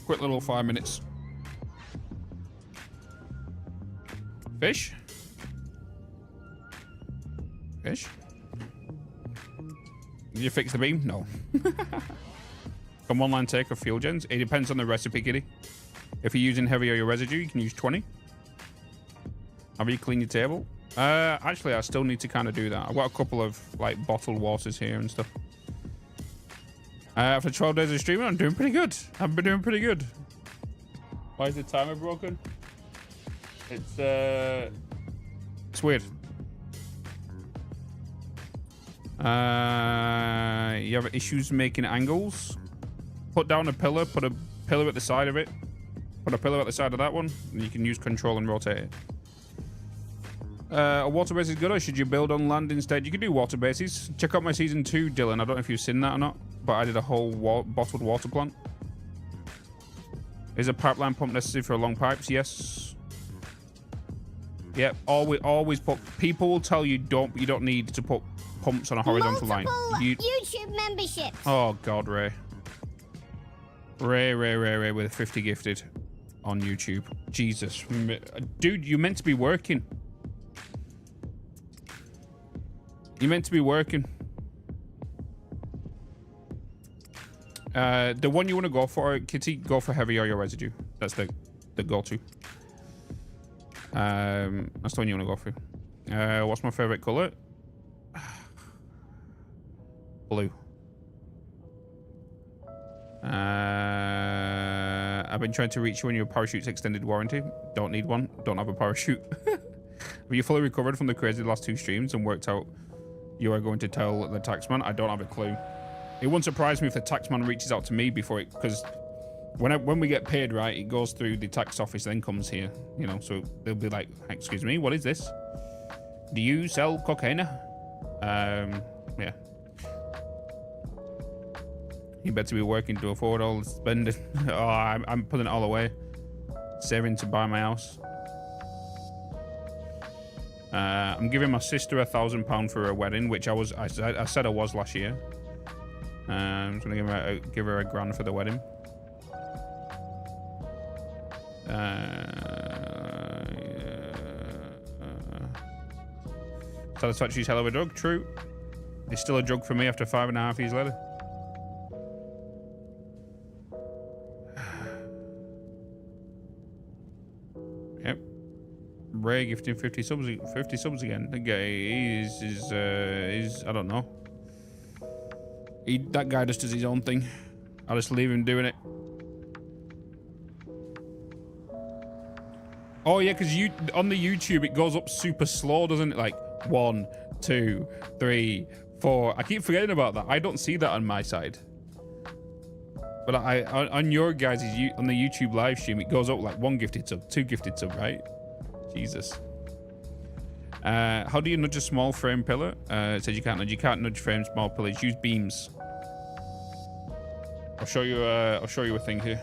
Quick little 5 minutes. Fish? Fish? Did you fix the beam? No. Can one line take of fuel gens? It depends on the recipe, kitty. If you're using heavy oil residue, you can use 20. Have you cleaned your table? Actually, I still need to kind of do that. I've got a couple of like bottled waters here and stuff. For 12 days of streaming, I'm doing pretty good. I've been doing pretty good. Why is the timer broken? It's weird. You have issues making angles? Put down a pillar, put a pillar at the side of it. Put a pillar at the side of that one, and you can use control and rotate it. A water base is good, or should you build on land instead? You can do water bases. Check out my season 2, Dylan. I don't know if you've seen that or not, but I did a whole bottled water plant. Is a pipeline pump necessary for long pipes? Yes. Yep. Always put. People will tell you you don't need to put pumps on a horizontal line. YouTube memberships. Oh God, Ray with 50 gifted on YouTube. Jesus, dude, you meant to be working. You meant to be working. The one you want to go for, Kitty, go for heavy oil residue. That's the go-to. That's the one you want to go for. What's my favorite color? Blue. I've been trying to reach you when your parachute's extended warranty. Don't need one. Don't have a parachute. Have you fully recovered from the crazy last 2 streams and worked out you are going to tell the taxman? I don't have a clue. It wouldn't surprise me if the taxman reaches out to me before it, because when we get paid, right, it goes through the tax office, then comes here, you know, so they'll be like, excuse me, what is this? Do you sell cocaine? Yeah. You better be working to afford all the spending. Oh, I'm putting it all away. Saving to buy my house. I'm giving my sister £1,000 for her wedding, which I said I was last year. I'm just gonna give her £1,000 for the wedding. Satisfactory's hell of a drug, true. It's still a drug for me after 5.5 years later. Yep. Ray gifting 50 subs again. The guy is I don't know. That guy just does his own thing. I'll just leave him doing it. Oh yeah, because on the YouTube it goes up super slow, doesn't it? Like 1, 2, 3, 4. I keep forgetting about that. I don't see that on my side. But on your guys' on the YouTube live stream, it goes up like 1 gifted sub, 2 gifted sub, right? Jesus. How do you nudge a small frame pillar? It says you can't nudge. You can't nudge frame small pillars. Use beams. I'll show you a thing here.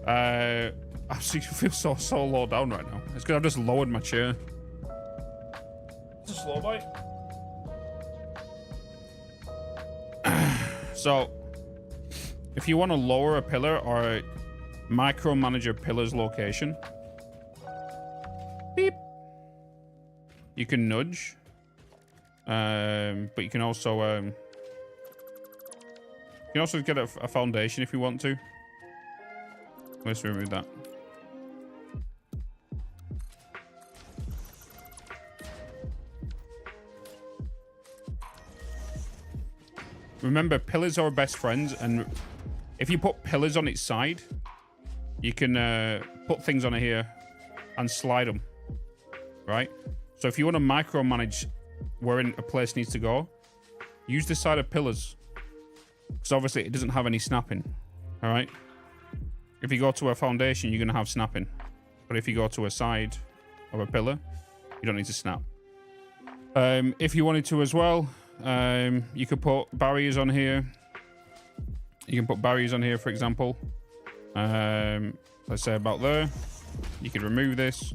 I feel so low down right now. It's because I've just lowered my chair. It's a slow bite. So, if you want to lower a pillar or micromanage a pillar's location, beep, you can nudge. But you can also get a foundation if you want to. Let's remove that. Remember, pillars are best friends, and if you put pillars on its side, you can put things on here and slide them, right? So if you want to micromanage where a place needs to go, use the side of pillars, because obviously it doesn't have any snapping, all right? If you go to a foundation, you're going to have snapping, but if you go to a side of a pillar, you don't need to snap. If you wanted to as well, you could put barriers on here. You can put barriers on here, for example. Let's say about there. You can remove this.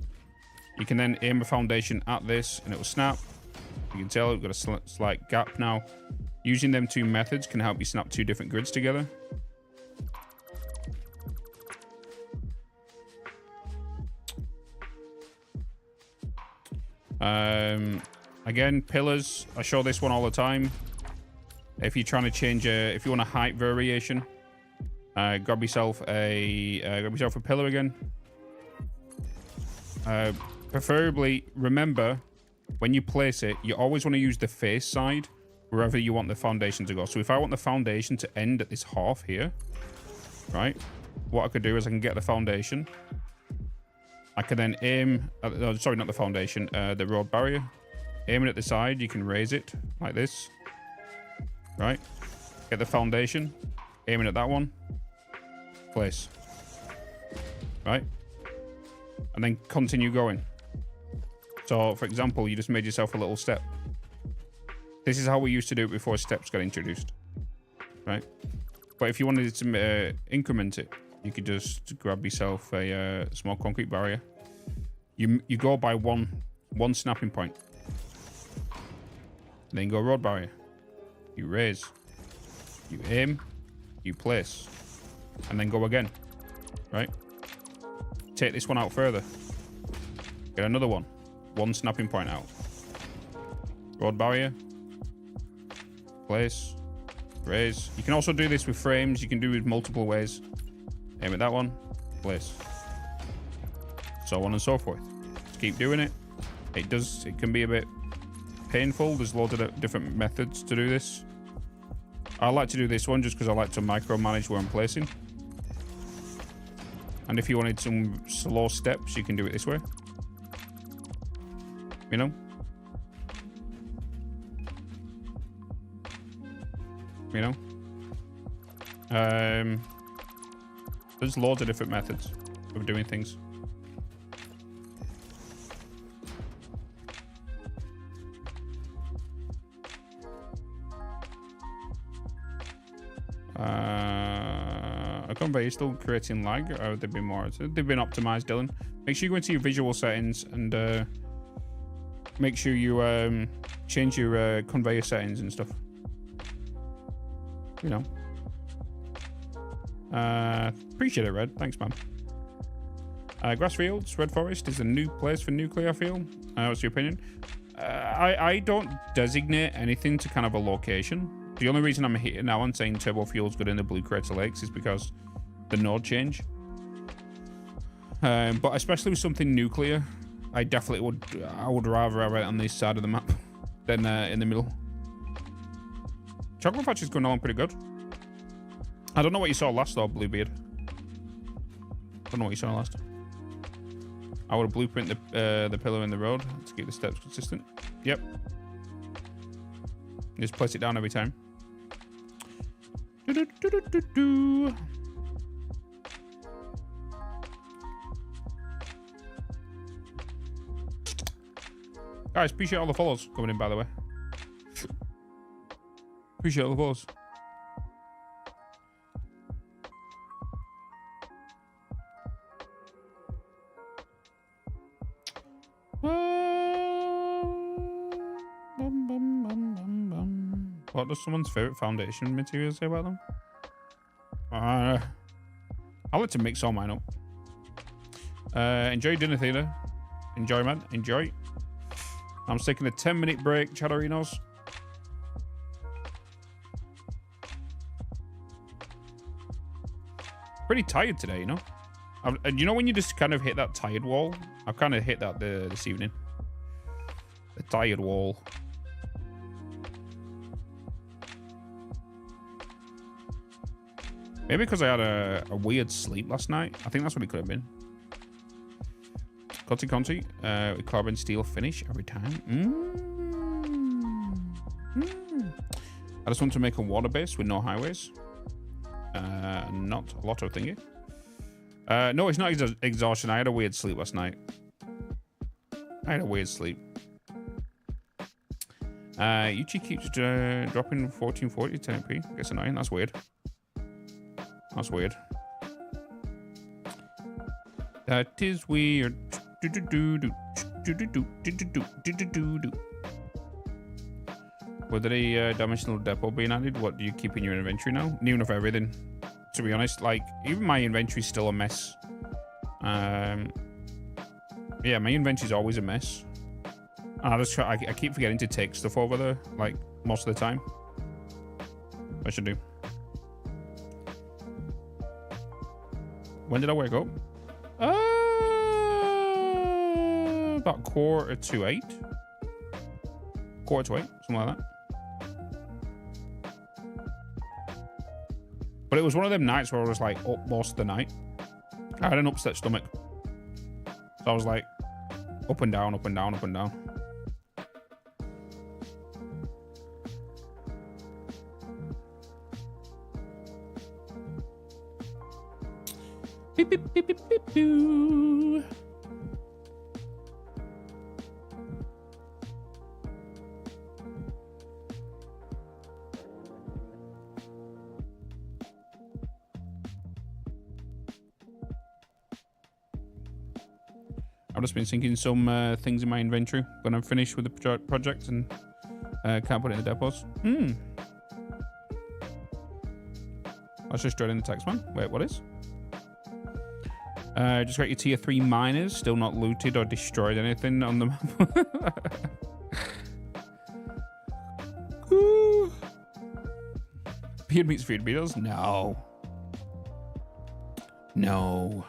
You can then aim a foundation at this and it will snap. You can tell we've got a slight gap now. Using them 2 methods can help you snap 2 different grids together. Again, pillars. I show this one all the time. If you're trying to change if you want a height variation, grab yourself a pillar again. Preferably, remember, when you place it, you always want to use the face side wherever you want the foundation to go. So if I want the foundation to end at this half here, right? What I could do is I can get the foundation. I can then aim at, sorry, not the foundation, the road barrier. Aiming at the side, you can raise it like this, right? Get the foundation, aiming at that one, place, right? And then continue going. So, for example, you just made yourself a little step. This is how we used to do it before steps got introduced, right? But if you wanted to increment it, you could just grab yourself a small concrete barrier. You go by one snapping point. Then go road barrier. You raise. You aim. You place. And then go again. Right? Take this one out further. Get another one. 1 snapping point out. Road barrier. Place. Raise. You can also do this with frames. You can do it multiple ways. Aim at that one. Place. So on and so forth. Just keep doing it. It can be a bit painful. There's loads of different methods to do this. I like to do this one just because I like to micromanage where I'm placing. And if you wanted some slow steps, you can do it this way. You know? You know? There's loads of different methods of doing things. A conveyor still creating lag, or they've been more. They've been optimized, Dylan. Make sure you go into your visual settings and make sure you change your conveyor settings and stuff. You know. Appreciate it, Red. Thanks, man. Grassfields, Red Forest is a new place for nuclear, I feel. What's your opinion? I don't designate anything to kind of a location. The only reason I'm here now and saying Turbo Fuel's good in the Blue Crater Lakes is because the node change. But especially with something nuclear, I definitely would rather have it on this side of the map than in the middle. Chocolate Factory's going along pretty good. I don't know what you saw last though, Bluebeard. Don't know what you saw last. I would blueprint the pillar in the road to keep the steps consistent. Yep. Just place it down every time. Guys, appreciate all the follows coming in, by the way. Appreciate all the follows. What does someone's favorite foundation material say about them? I like to mix all mine up. Enjoy dinner theater. Enjoy, man. Enjoy. I'm taking a 10-minute break, Chattarinos. Pretty tired today, you know? You know when you just kind of hit that tired wall? I've kind of hit that this evening. The tired wall. Maybe because I had a weird sleep last night. I think that's what it could have been. Conti with carbon steel finish every time. I just want to make a water base with no highways. Not a lot of thingy. No, it's not exhaustion. I had a weird sleep last night. I had a weird sleep. Yuchi keeps dropping 1440 to 10p. Gets annoying. That's weird. That's weird. That is weird. With a dimensional depot being added, what do you keep in your inventory now? New enough everything. To be honest, like even my inventory's still a mess. Yeah, my inventory's always a mess. I keep forgetting to take stuff over there, like most of the time. I should do. When did I wake up? About 7:45. 7:45, something like that. But it was one of them nights where I was like up most of the night. I had an upset stomach. So I was like up and down, up and down, up and down. Beep, beep, beep, beep, beep, beep. I've just been sinking some things in my inventory when I'm finished with the project and can't put it in the depots. That's just straight in the text, man. Wait, what is? Just got your tier 3 miners, still not looted or destroyed anything on the map. Beard meets feed beetles? No. No.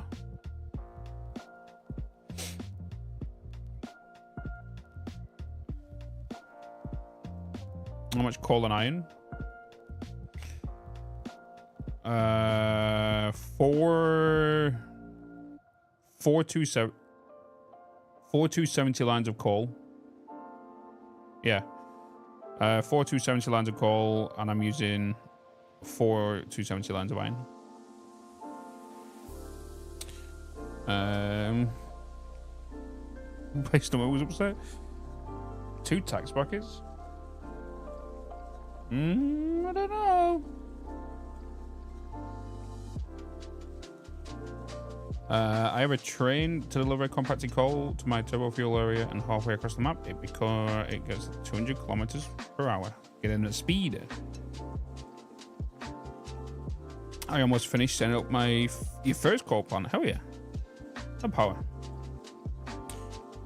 How much coal and iron? 270 lines of coal. Yeah. 270 lines of coal, and I'm using 270 lines of iron. My stomach was upset. 2 tax brackets? I don't know. I have a train to deliver a compacted coal to my turbo fuel area, and halfway across the map, it gets 200 kilometers per hour. Getting at speed. I almost finished setting up your first coal plant. Hell yeah. That power.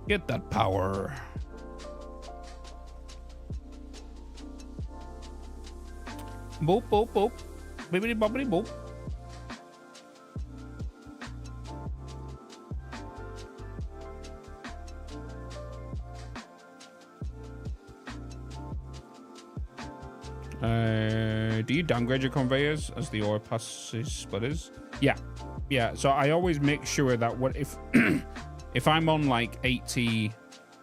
Get that power. Boop, boop, boop. Bibbidi bobbidi boop. Do you downgrade your conveyors as the ore passes splitters? Yeah. So I always make sure that what if if I'm on like 80,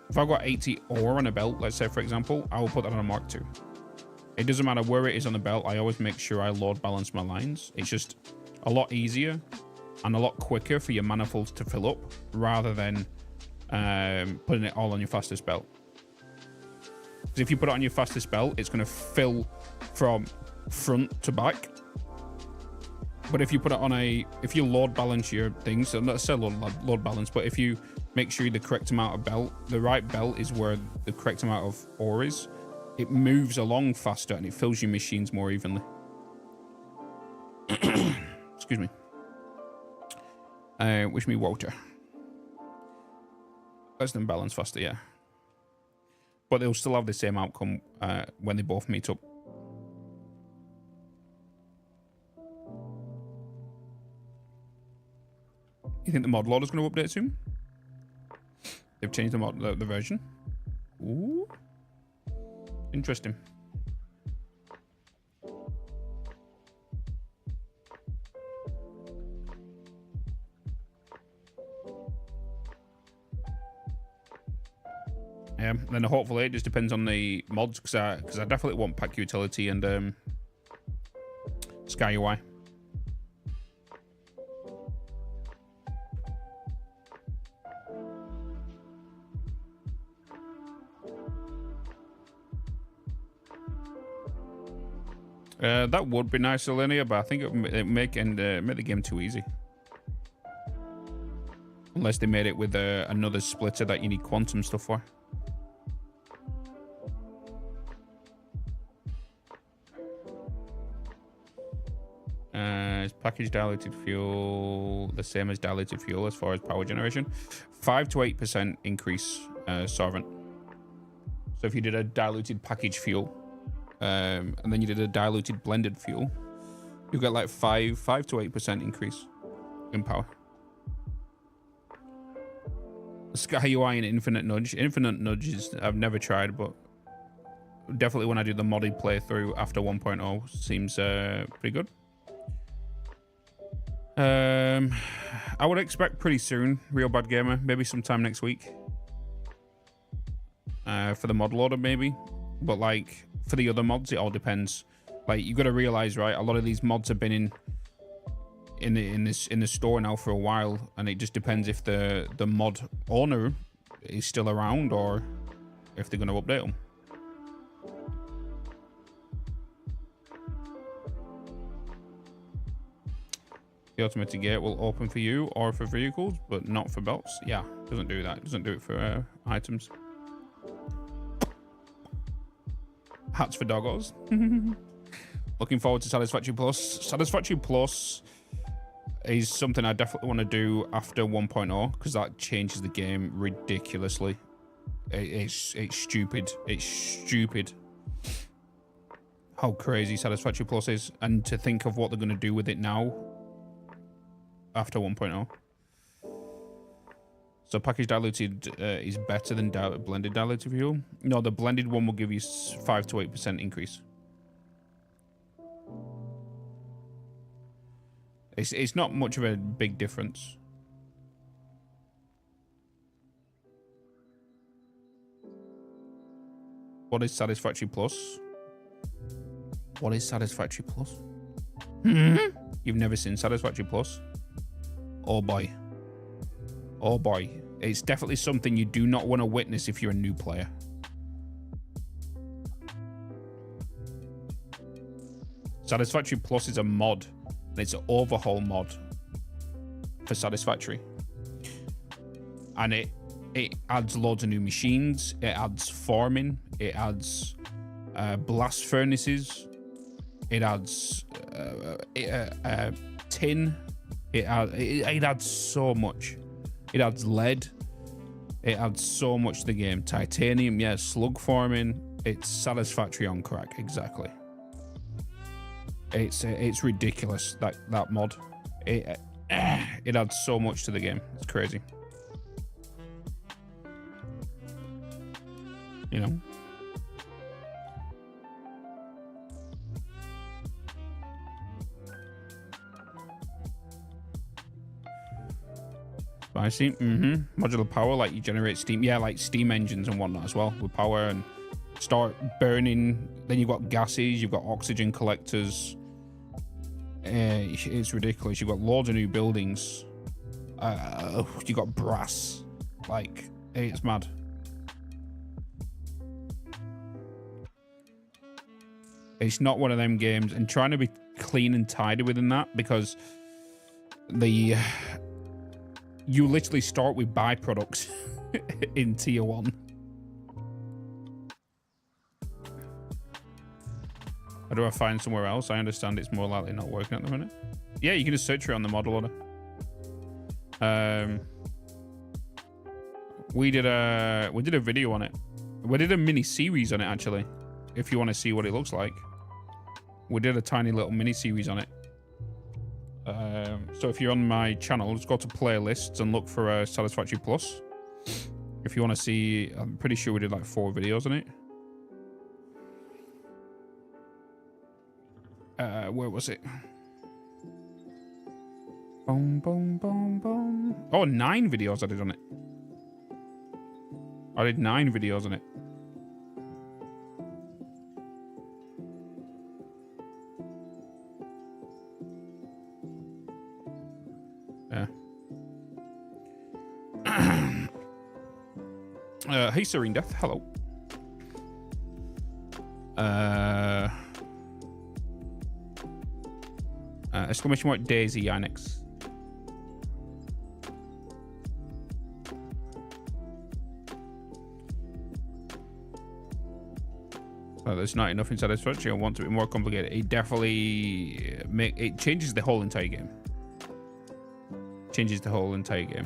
if I've got 80 ore on a belt, let's say for example, I will put that on a Mark II. It doesn't matter where it is on the belt. I always make sure I load balance my lines. It's just a lot easier and a lot quicker for your manifolds to fill up rather than putting it all on your fastest belt. Because if you put it on your fastest belt, it's going to fill from front to back. But if you put it on if you load balance your things, so not say load balance, but if you make sure the correct amount of belt, the right belt is where the correct amount of ore is, it moves along faster and it fills your machines more evenly. Excuse me. Wish me water. Lets them balance faster, yeah. But they'll still have the same outcome when they both meet up. You think the mod loader is going to update soon? They've changed the version. Ooh. Interesting. Yeah, then hopefully it just depends on the mods, because I definitely want Pack Utility and Sky UI. That would be nice, linear, but I think it would make the game too easy. Unless they made it with another splitter that you need quantum stuff for. Is packaged diluted fuel the same as diluted fuel as far as power generation? 5 to 8% increase, Sovereign. So if you did a diluted packaged fuel, and then you did a diluted blended fuel, you get like 5 to 8% increase in power. Sky UI and Infinite Nudge. Infinite Nudge is, I've never tried, but definitely when I do the modded playthrough after 1.0 seems pretty good. I would expect pretty soon, Real Bad Gamer, maybe sometime next week. For the mod loader maybe, but like for the other mods it all depends. Like you got to realize, right, a lot of these mods have been in the store now for a while, and it just depends if the mod owner is still around or if they're going to update them. The automated gate will open for you or for vehicles, but not for belts. Yeah, doesn't do that. Doesn't do it for items. Hats for doggos. Looking forward to Satisfactory Plus. Satisfactory Plus is something I definitely want to do after 1.0 because that changes the game ridiculously. It's stupid. It's stupid how crazy Satisfactory Plus is, and to think of what they're going to do with it now after 1.0. So packaged diluted is better than blended diluted fuel. No, the blended one will give you 5 to 8% increase. It's not much of a big difference. What is Satisfactory Plus? What is Satisfactory Plus? You've never seen Satisfactory Plus? Oh boy. Oh boy. It's definitely something you do not want to witness if you're a new player. Satisfactory Plus is a mod. And it's an overhaul mod. for Satisfactory. And it adds loads of new machines. It adds forming. It adds blast furnaces. It adds tin. It adds so much. It adds lead. It adds so much to the game. Titanium, yeah, slug forming. It's Satisfactory on crack, exactly. It's ridiculous, that mod. It adds so much to the game. It's crazy. You know. Spicy. Modular power, like you generate steam. Yeah, like steam engines and whatnot as well with power and start burning. Then you've got gases, you've got oxygen collectors. It's ridiculous. You've got loads of new buildings. You got brass. Like, it's mad. It's not one of them games, and trying to be clean and tidy within that, because you literally start with byproducts in tier 1. How do I find somewhere else? I understand it's more likely not working at the minute. Yeah, you can just search for it on the model order. We did a video on it. We did a mini series on it, actually, if you want to see what it looks like. We did a tiny little mini series on it. So if you're on my channel, just go to playlists and look for Satisfactory Plus. If you want to see, I'm pretty sure we did like 4 videos on it. Where was it? Boom, boom, boom, boom. Oh, 9 videos I did on it. I did 9 videos on it. Hey, Serene Death. Hello. Exclamation mark Daisy Yanix. There's not enough in Satisfactory. I want to be more complicated. It definitely it changes the whole entire game. Changes the whole entire game.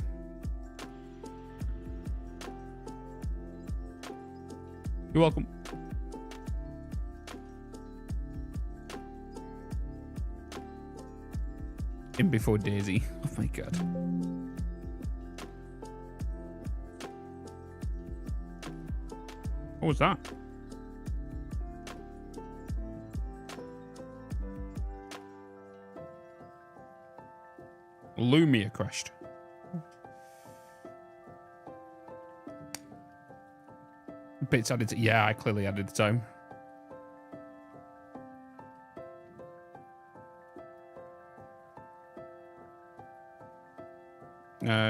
You're welcome. In before Daisy. Oh my god. What was that? Lumia crashed. Bitz added to, yeah, I clearly added the time.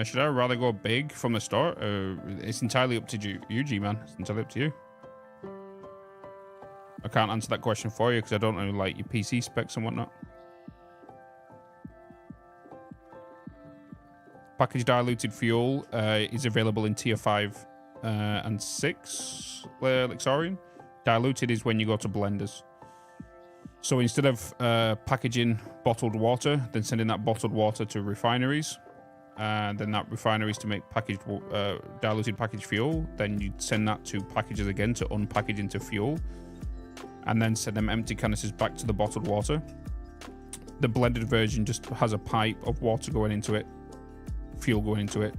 Should I rather go big from the start? It's entirely up to you, G-Man. It's entirely up to you. I can't answer that question for you because I don't know like your PC specs and whatnot. Packaged diluted fuel is available in tier 5 and 6 Lexarian. Diluted is when you go to blenders. So instead of packaging bottled water, then sending that bottled water to refineries, and then that refineries to make packaged diluted packaged fuel, then you send that to packagers again to unpackage into fuel, and then send them empty canisters back to the bottled water. The blended version just has a pipe of water going into it, fuel going into it.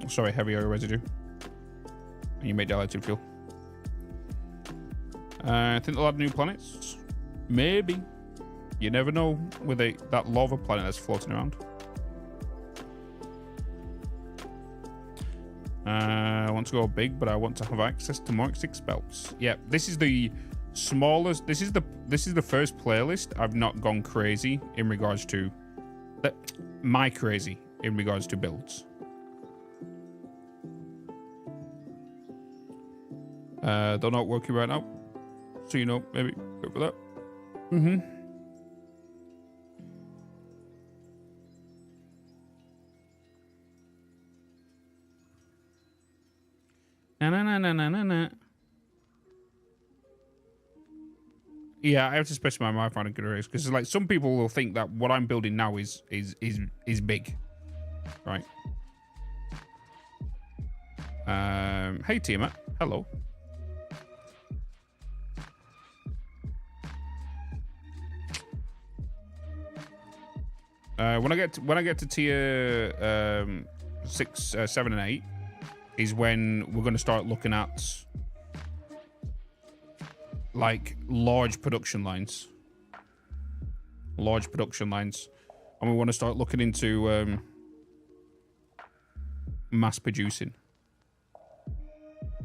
Sorry, heavy oil residue, and you make diluted fuel. I think they'll add new planets. Maybe. You never know with that lava planet that's floating around. I want to go big, but I want to have access to more X6 belts. Yeah, this is the smallest. This is the first playlist I've not gone crazy in regards to my crazy in regards to builds. They're not working right now, so you know, maybe go for that. Na na na na na na na. Yeah, I have to specify my final configuration because like some people will think that what I'm building now is big, right? Hey Tiamat, hello. When I get to tier 6, 7, and 8 is when we're going to start looking at like large production lines, and we want to start looking into mass producing.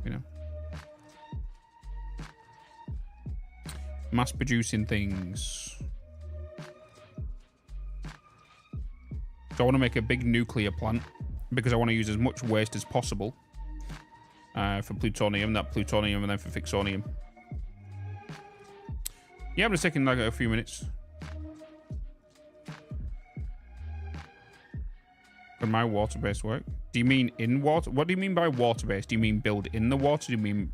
You know, mass producing things. So I want to make a big nuclear plant because I want to use as much waste as possible for plutonium, and then for fixonium. Yeah, I'm just taking like a few minutes. Can my water-based work? Do you mean in water? What do you mean by water-based? Do you mean build in the water? Do you mean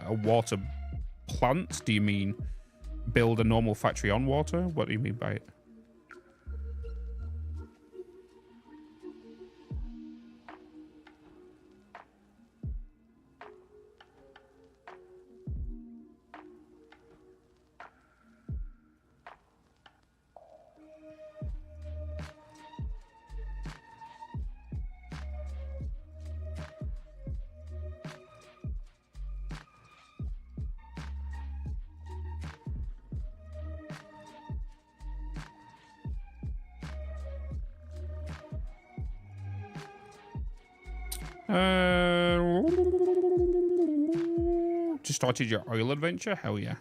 a water plant? Do you mean build a normal factory on water? What do you mean by it? Just started your oil adventure? Hell yeah.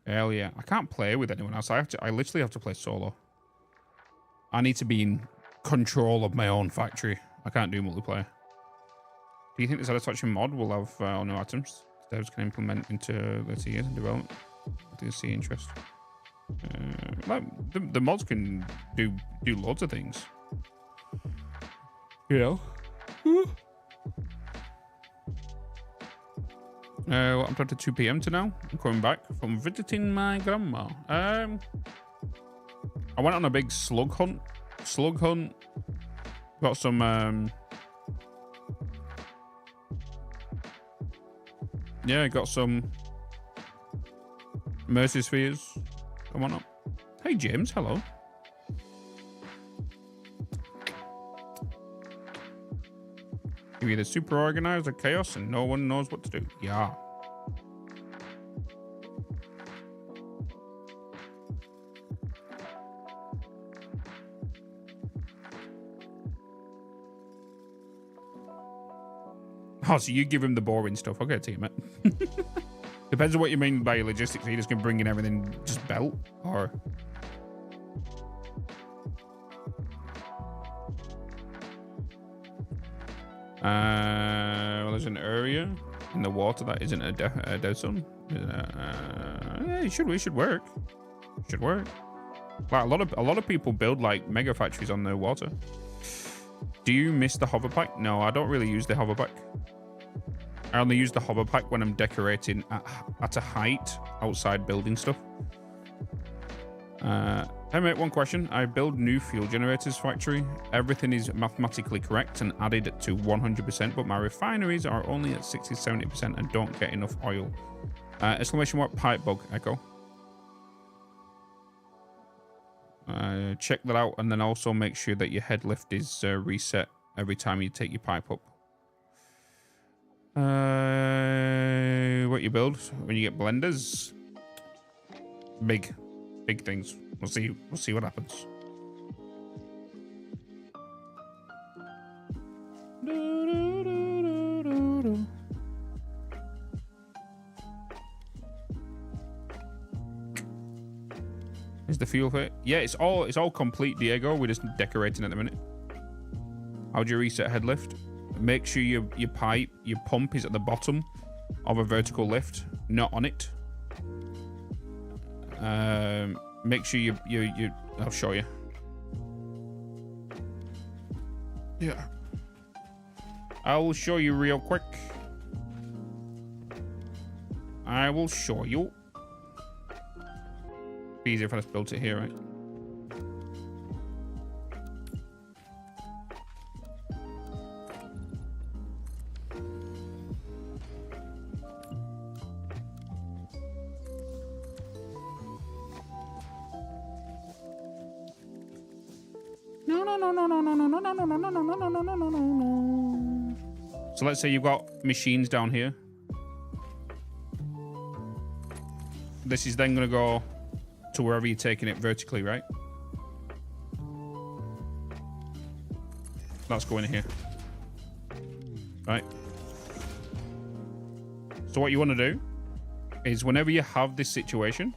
Hell yeah. I can't play with anyone else. I literally have to play solo. I need to be in control of my own factory. I can't do multiplayer. Do you think the Satisfactory mod will have all new items devs can implement into the years in development? I see interest. Like the mods can do loads of things. You know? I'm down to 2 p.m. to now. I'm coming back from visiting my grandma. I went on a big slug hunt. Got some yeah, got some mercy spheres. Come on up. Hey James, hello. You're either super organized or chaos and no one knows what to do. Yeah. Oh, so you give him the boring stuff. Okay, team it. Depends on what you mean by logistics. Are you just going to bring in everything just belt? Or... well, there's an area in the water that isn't a dead zone. Yeah, it should work. Should work. Like a lot of people build like mega factories on the water. Do you miss the hover pack? No, I don't really use the hover pack. I only use the hover pack when I'm decorating at a height outside building stuff. Hey mate, one question. I build new fuel generators factory. Everything is mathematically correct and added to 100%, but my refineries are only at 60-70% and don't get enough oil. Exclamation mark pipe bug, Echo. Check that out, and then also make sure that your head lift is reset every time you take your pipe up. What you build when you get blenders? Big things. We'll see what happens. Is the fuel fit? Yeah, it's all complete, Diego. We're just decorating at the minute. How do you reset head lift? Make sure your pump is at the bottom of a vertical lift, not on it. Make sure you I'll show you. Yeah. I'll show you real quick. I will show you. Be easier if I just built it here, right? So let's say you've got machines down here. This is then going to go to wherever you're taking it vertically, right? That's going here. Right? So what you want to do is whenever you have this situation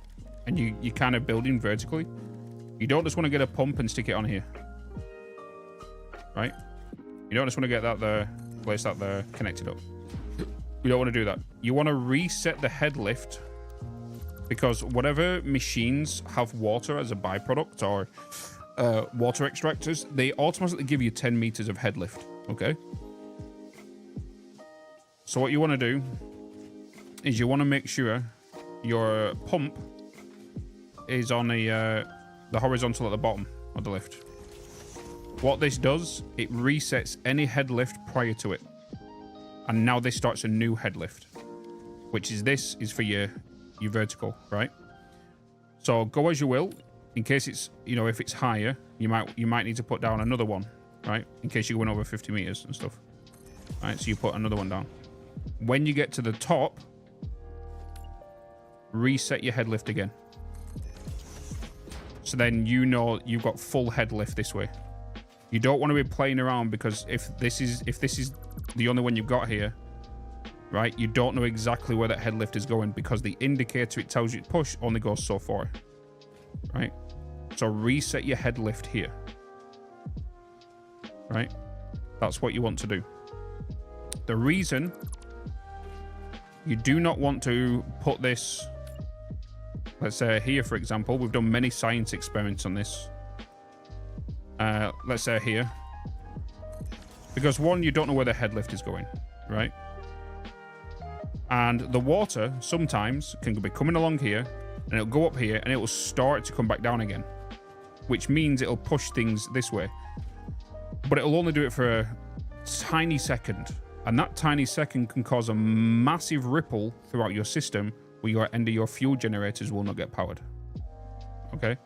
and you're kind of building vertically, you don't just want to get a pump and stick it on here. Right? You don't just want to get that there, place that there, connected up. You don't want to do that. You want to reset the head lift, because whatever machines have water as a byproduct or water extractors, they automatically give you 10 meters of head lift. Okay? So what you want to do is you want to make sure your pump is on the horizontal at the bottom of the lift. What this does, it resets any head lift prior to it. And now this starts a new head lift, which is this is for your vertical, right? So go as you will. In case it's, you know, if it's higher, you might need to put down another one, right? In case you're going over 50 meters and stuff. All right, so you put another one down. When you get to the top, reset your head lift again. So then you know you've got full head lift this way. You don't want to be playing around, because if this is the only one you've got here, right, you don't know exactly where that head lift is going, because the indicator it tells you to push only goes so far, right? So reset your head lift here, right? That's what you want to do. The reason you do not want to put this, let's say here, for example, we've done many science experiments on this. Let's say here, because one, you don't know where the head lift is going, right? And the water sometimes can be coming along here, and it'll go up here, and it will start to come back down again, which means it'll push things this way. But it'll only do it for a tiny second, and that tiny second can cause a massive ripple throughout your system where your end of your fuel generators will not get powered. Okay?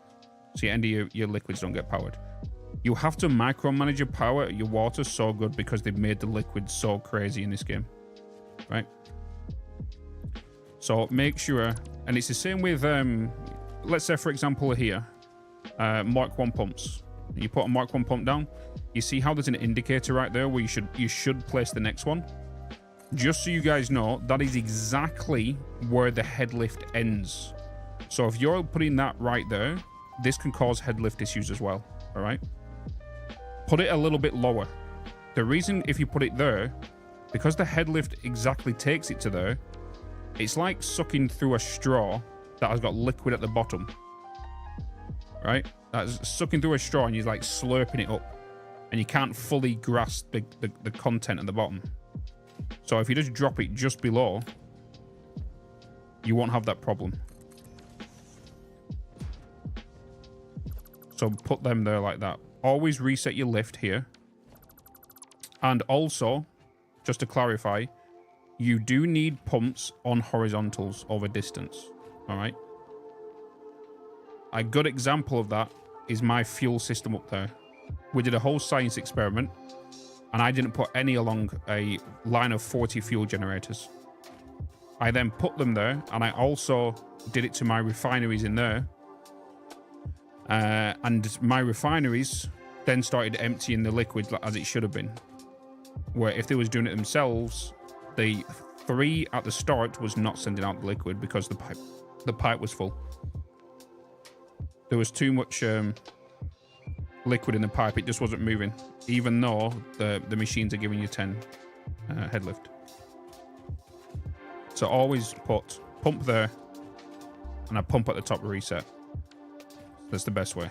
So your end of your liquids don't get powered. You have to micromanage your power, your water so good, because they've made the liquids so crazy in this game, right? So make sure, and it's the same with, let's say for example here, Mark 1 pumps. You put a Mark 1 pump down, you see how there's an indicator right there where you should place the next one. Just so you guys know, that is exactly where the head lift ends. So if you're putting that right there, this can cause head lift issues as well, all right? Put it a little bit lower. The reason if you put it there, because the head lift exactly takes it to there, it's like sucking through a straw that has got liquid at the bottom, right? That's sucking through a straw, and you're like slurping it up, and you can't fully grasp the content at the bottom. So if you just drop it just below, you won't have that problem. So put them there like that. Always reset your lift here. And also, just to clarify, you do need pumps on horizontals over distance. All right. A good example of that is my fuel system up there. We did a whole science experiment, and I didn't put any along a line of 40 fuel generators. I then put them there, and I also did it to my refineries in there. And my refineries then started emptying the liquids as it should have been. Where if they was doing it themselves, the 3 at the start was not sending out the liquid because the pipe was full. There was too much liquid in the pipe. It just wasn't moving, even though the machines are giving you 10 head lift. So always put pump there and a pump at the top to reset. That's the best way.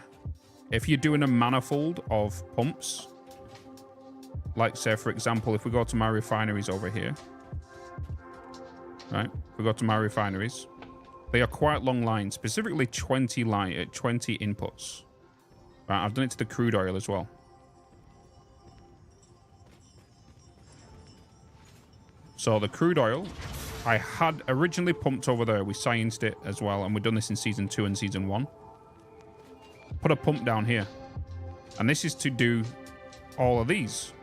If you're doing a manifold of pumps, like say for example, if we go to my refineries over here, right? We go to my refineries. They are quite long lines, specifically 20 inputs. Right, I've done it to the crude oil as well. So the crude oil, I had originally pumped over there. We scienced it as well, and we've done this in Season 2 and Season 1. Put a pump down here. And this is to do all of these.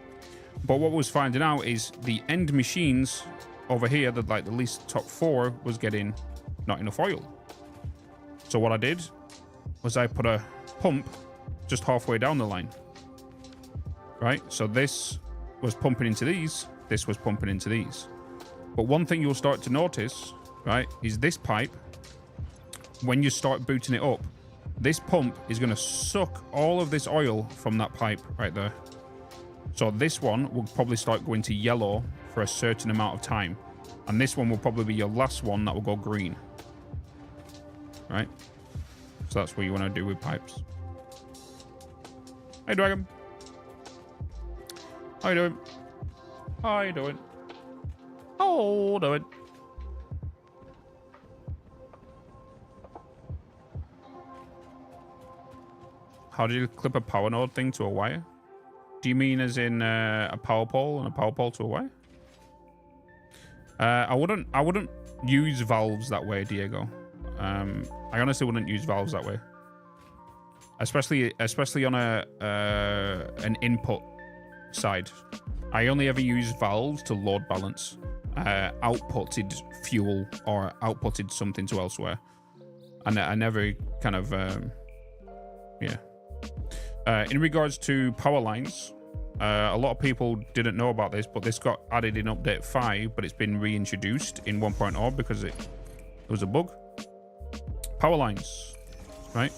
But what we was finding out is the end machines over here, that like the least top 4, was getting not enough oil. So what I did was I put a pump just halfway down the line. Right? So this was pumping into these. This was pumping into these. But one thing you'll start to notice, right, is this pipe, when you start booting it up, this pump is going to suck all of this oil from that pipe right there. So this one will probably start going to yellow for a certain amount of time. And this one will probably be your last one that will go green. Right? So that's what you want to do with pipes. Hey, Dragon. How you doing? How you doing? How doing? How do you clip a power node thing to a wire? Do you mean as in a power pole and a power pole to a wire? I wouldn't use valves that way, Diego. I honestly wouldn't use valves that way, especially on an input side. I only ever use valves to load balance, outputted fuel or outputted something to elsewhere, and I never kind of yeah. In regards to power lines, a lot of people didn't know about this, but this got added in update 5, but it's been reintroduced in 1.0 because it was a bug. Power lines, right?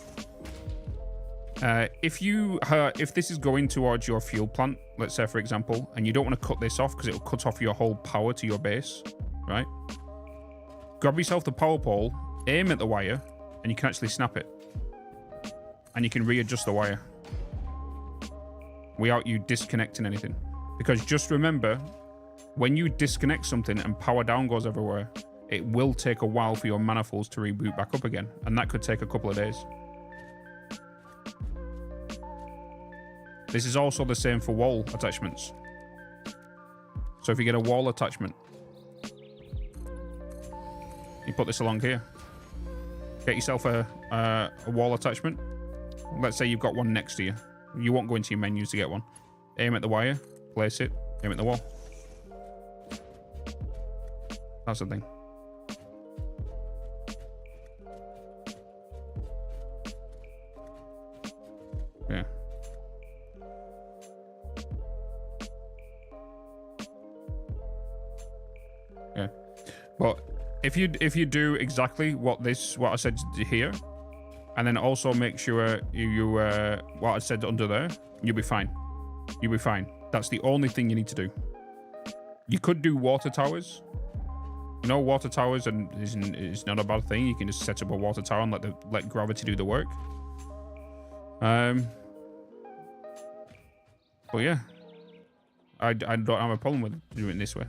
If this is going towards your fuel plant, let's say for example, and you don't want to cut this off because it will cut off your whole power to your base, right? Grab yourself the power pole, aim at the wire, and you can actually snap it. And you can readjust the wire without you disconnecting anything. Because just remember, when you disconnect something and power down goes everywhere, it will take a while for your manifolds to reboot back up again. And that could take a couple of days. This is also the same for wall attachments. So if you get a wall attachment, you put this along here. Get yourself a wall attachment. Let's say you've got one next to you. You won't go into your menus to get one. Aim at the wire, place it, aim at the wall. That's the thing. Yeah. Yeah. But if you do exactly what I said here, and then also make sure you what I said under there, you'll be fine. You'll be fine. That's the only thing you need to do. You could do water towers. You know, water towers and is not a bad thing. You can just set up a water tower and let gravity do the work. But yeah, I don't have a problem with doing it this way.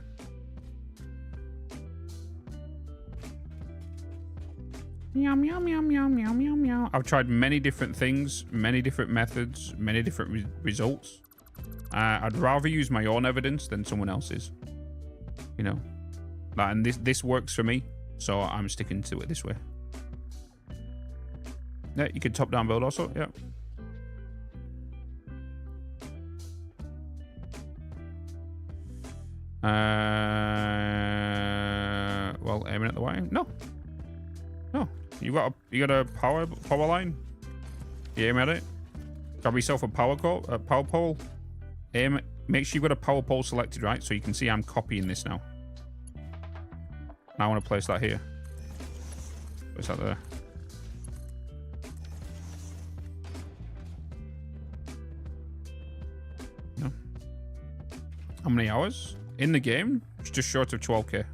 Meow, meow, meow, meow, meow, meow, meow. I've tried many different things, many different methods, many different results. I'd rather use my own evidence than someone else's. You know, and this works for me, so I'm sticking to it this way. Yeah, you can top down build also. Yeah. Well, aiming at the wire. No. You got a power line. You aim at it. Grab yourself a power pole. Aim. Make sure you've got a power pole selected, right? So you can see I'm copying this now. Now I want to place that here. Place that there. No. How many hours in the game? It's just short of 12K.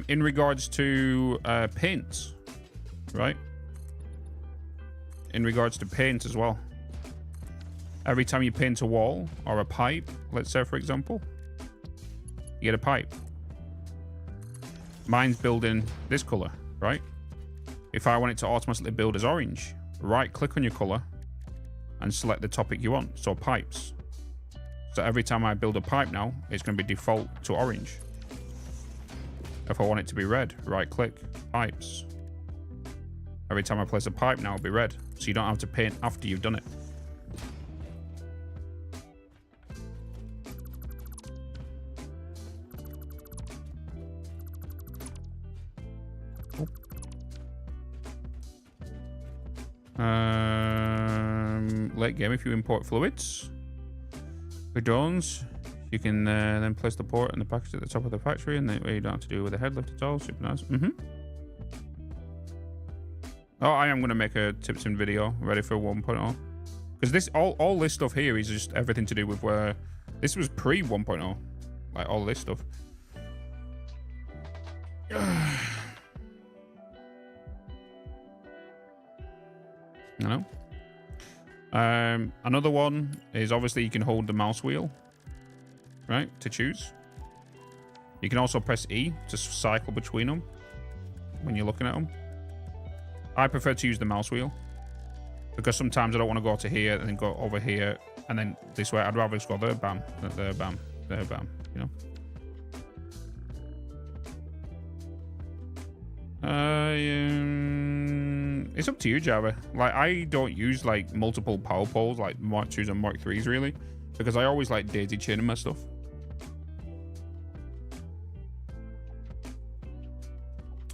In regards to paint, right? In regards to paint as well. every time you paint a wall or a pipe, let's say for example, you get a pipe. Mine's building this color, right? If I want it to automatically build as orange, right click on your color and select the topic you want. So pipes. So every time I build a pipe now, it's going to be default to orange. If I want it to be red, right click, pipes. Every time I place a pipe now, it'll be red. So you don't have to paint after you've done it. Late game, if you import fluids with drones, you can then place the port and the package at the top of the factory, and that way you don't have to do with the head lift at all. Super nice. Oh, I am going to make a tips and video ready for 1.0, because this all this stuff here is just everything to do with where this was pre 1.0, like all this stuff. You know. Another one is obviously you can hold the mouse wheel, right, to choose. You can also press E to cycle between them when you're looking at them. I prefer to use the mouse wheel because sometimes I don't want to go to here and then go over here and then this way. I'd rather just go there, bam, there, bam, there, bam, you know. It's up to you, Java. Like, I don't use like multiple power poles like Mark 2s and Mark 3s really, because I always like daisy chaining my stuff.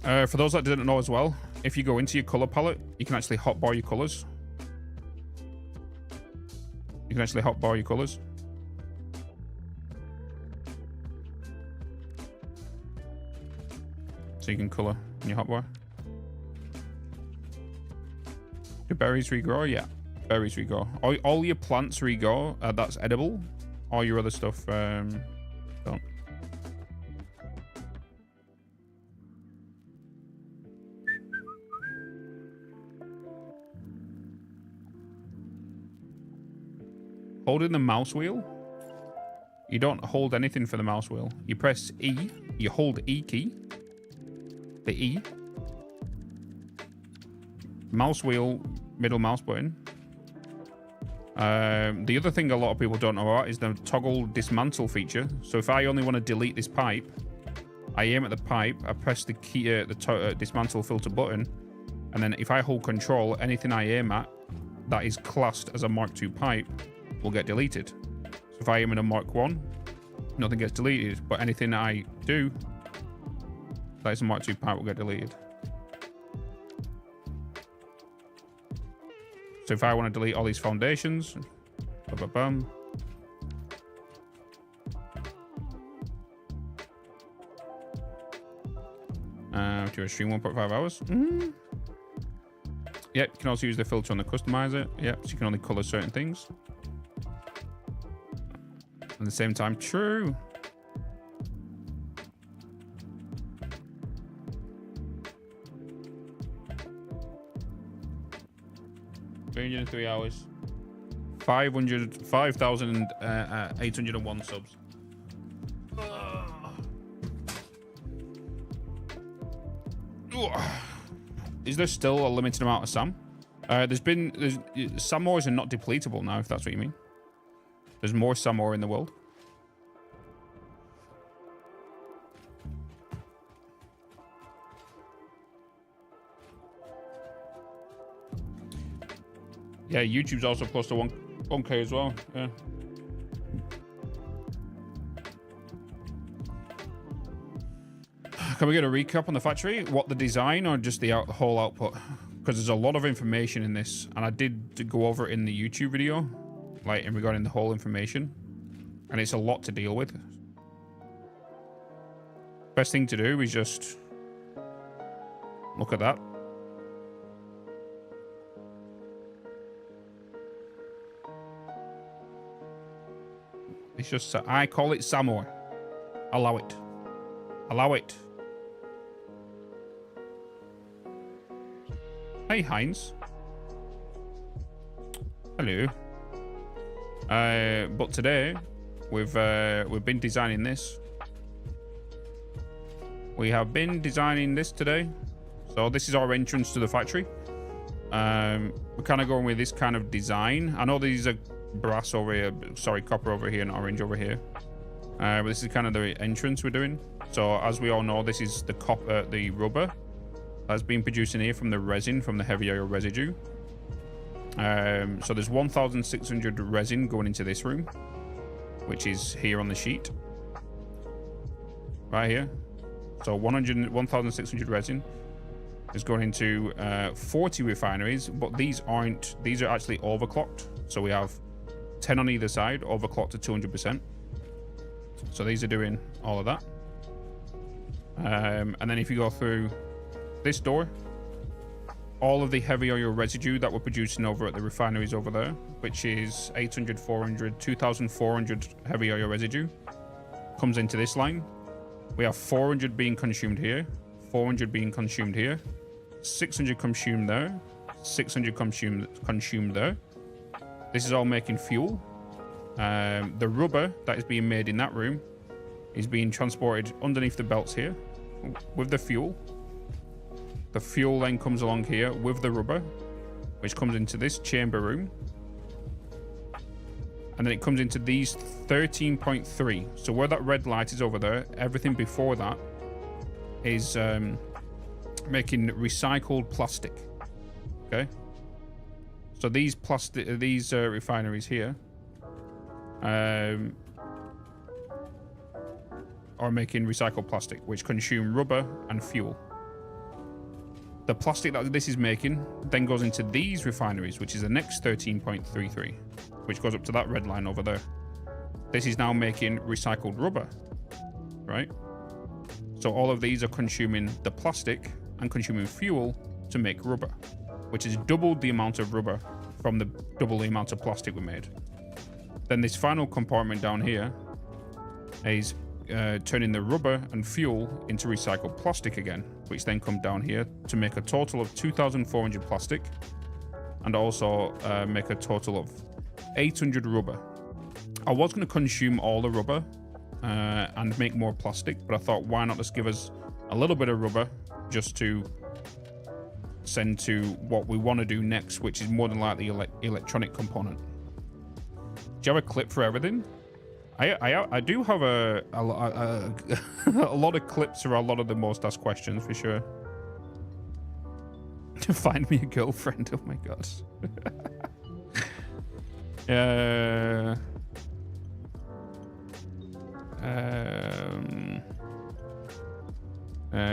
For those that didn't know as well, if you go into your color palette, you can actually hotbar your colors. You can actually hotbar your colors. So you can color in your hotbar. Do berries regrow? Yeah, berries regrow. All your plants regrow. That's edible. All your other stuff don't. Holding the mouse wheel. You don't hold anything for the mouse wheel. You press E. You hold E key. The E. Mouse wheel, middle mouse button. The other thing a lot of people don't know about is the toggle dismantle feature. So if I only want to delete this pipe, I aim at the pipe, I press the key, the dismantle filter button, and then if I hold control, anything I aim at that is classed as a Mark II pipe will get deleted. So if I aim at a Mark 1, nothing gets deleted, but anything I do that is a Mark II pipe will get deleted. So if I want to delete all these foundations, ba-ba-bam. To a stream 1.5 hours. Yep, you can also use the filter on the customizer. Yep, so you can only color certain things. At the same time, true. In 3 hours. 5,801 subs. Is there still a limited amount of SAM? SAM ores are not depletable now, if that's what you mean. There's more SAM ore in the world. Yeah, YouTube's also close to 1K as well. Yeah. Can we get a recap on the factory? What, the design or just the whole output? Because there's a lot of information in this, and I did go over it in the YouTube video, like in regarding the whole information, and it's a lot to deal with. Best thing to do is just look at that. It's just, I call it Samoa. Allow it. Allow it. Hey, Heinz. Hello. But today we've been designing this. We have been designing this today. So this is our entrance to the factory. We're kind of going with this kind of design. I know these are brass over here, sorry, copper over here and orange over here. But this is kind of the entrance we're doing. So as we all know, this is the copper, the rubber that's been produced in here from the resin, from the heavy oil residue. So there's 1,600 resin going into this room, which is here on the sheet. Right here. So 1,600 resin is going into 40 refineries, but these are actually overclocked. So we have 10 on either side, overclocked to 200%. So these are doing all of that. And then if you go through this door, all of the heavy oil residue that we're producing over at the refineries over there, which is 800, 400, 2,400 heavy oil residue, comes into this line. We have 400 being consumed here, 400 being consumed here, 600 consumed there, 600 consumed there. This is all making fuel. The rubber that is being made in that room is being transported underneath the belts here with the fuel. The fuel then comes along here with the rubber, which comes into this chamber room. And then it comes into these 13.3. So where that red light is over there, everything before that is making recycled plastic. Okay. So these refineries here are making recycled plastic, which consume rubber and fuel. The plastic that this is making then goes into these refineries, which is the next 13.33, which goes up to that red line over there. This is now making recycled rubber, right? So all of these are consuming the plastic and consuming fuel to make rubber, which is doubled the amount of rubber from the double the amount of plastic we made. Then this final compartment down here is turning the rubber and fuel into recycled plastic again, which then come down here to make a total of 2,400 plastic and also make a total of 800 rubber. I was going to consume all the rubber and make more plastic, but I thought, why not just give us a little bit of rubber just to send to what we want to do next, which is more than likely electronic component. Do you have a clip for everything? I do have a lot of clips for a lot of the most asked questions for sure. To find me a girlfriend, oh my god.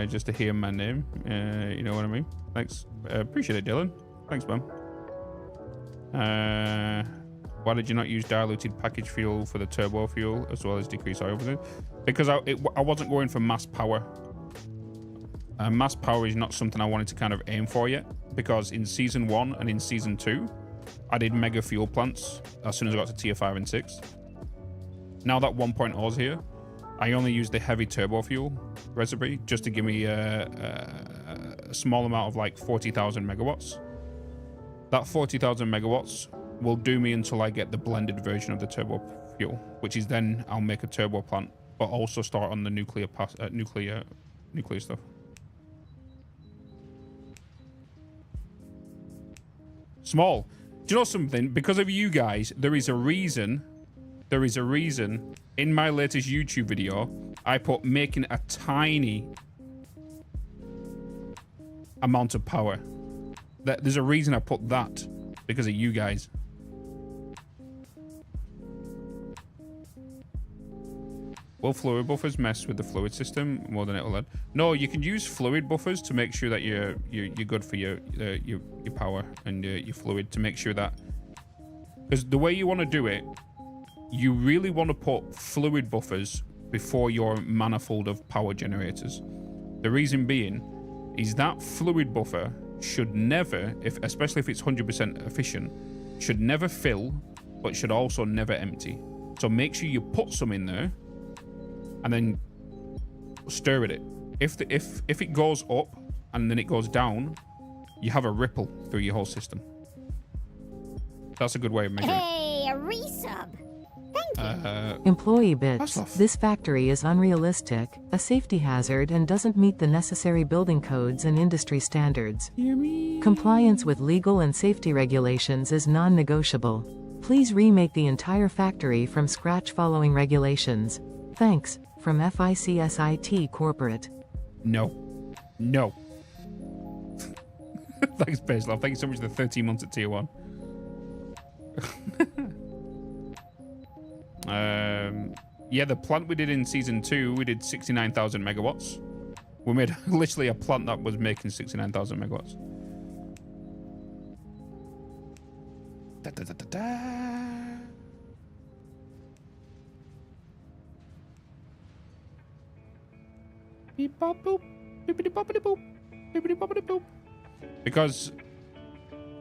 Just to hear my name, you know what I mean? Thanks, appreciate it, Dylan. Thanks, man. Why did you not use diluted package fuel for the turbo fuel as well as decrease oil for it? Because I wasn't going for mass power. Mass power is not something I wanted to kind of aim for yet, because in season 1 and in season 2, I did mega fuel plants as soon as I got to tier 5 and 6. Now that 1.0 is here, I only use the heavy turbo fuel recipe just to give me a small amount of like 40,000 megawatts. That 40,000 megawatts will do me until I get the blended version of the turbo fuel, which is then I'll make a turbo plant, but also start on the nuclear stuff. Small. Do you know something? Because of you guys, there is a reason in my latest YouTube video, I put making a tiny amount of power. There's a reason I put that, because of you guys. Will fluid buffers mess with the fluid system more than it'll add? No, you can use fluid buffers to make sure that you're good for your power and your fluid, to make sure that, because the way you want to do it, you really want to put fluid buffers before your manifold of power generators. The reason being is that fluid buffer should never, especially if it's 100% efficient, should never fill, but should also never empty. So make sure you put some in there and then stir it. If it goes up and then it goes down, you have a ripple through your whole system. That's a good way of measuring it. Hey, resub. Thank you. Employee Bitz, That's off. this factory is unrealistic, a safety hazard and doesn't meet the necessary building codes and industry standards. Compliance with legal and safety regulations is non-negotiable. Please remake the entire factory from scratch following regulations. Thanks, from FICSIT Corporate. No. No. Thanks, Bezlov. Thank you so much for the 13 months at tier 1. Yeah, the plant we did in season 2, we did 69,000 megawatts. We made literally a plant that was making 69,000 megawatts. Da, da, da, da, da. Beep, bop, boop. Bippity, boppity, boop. Bippity, boppity, boop. Because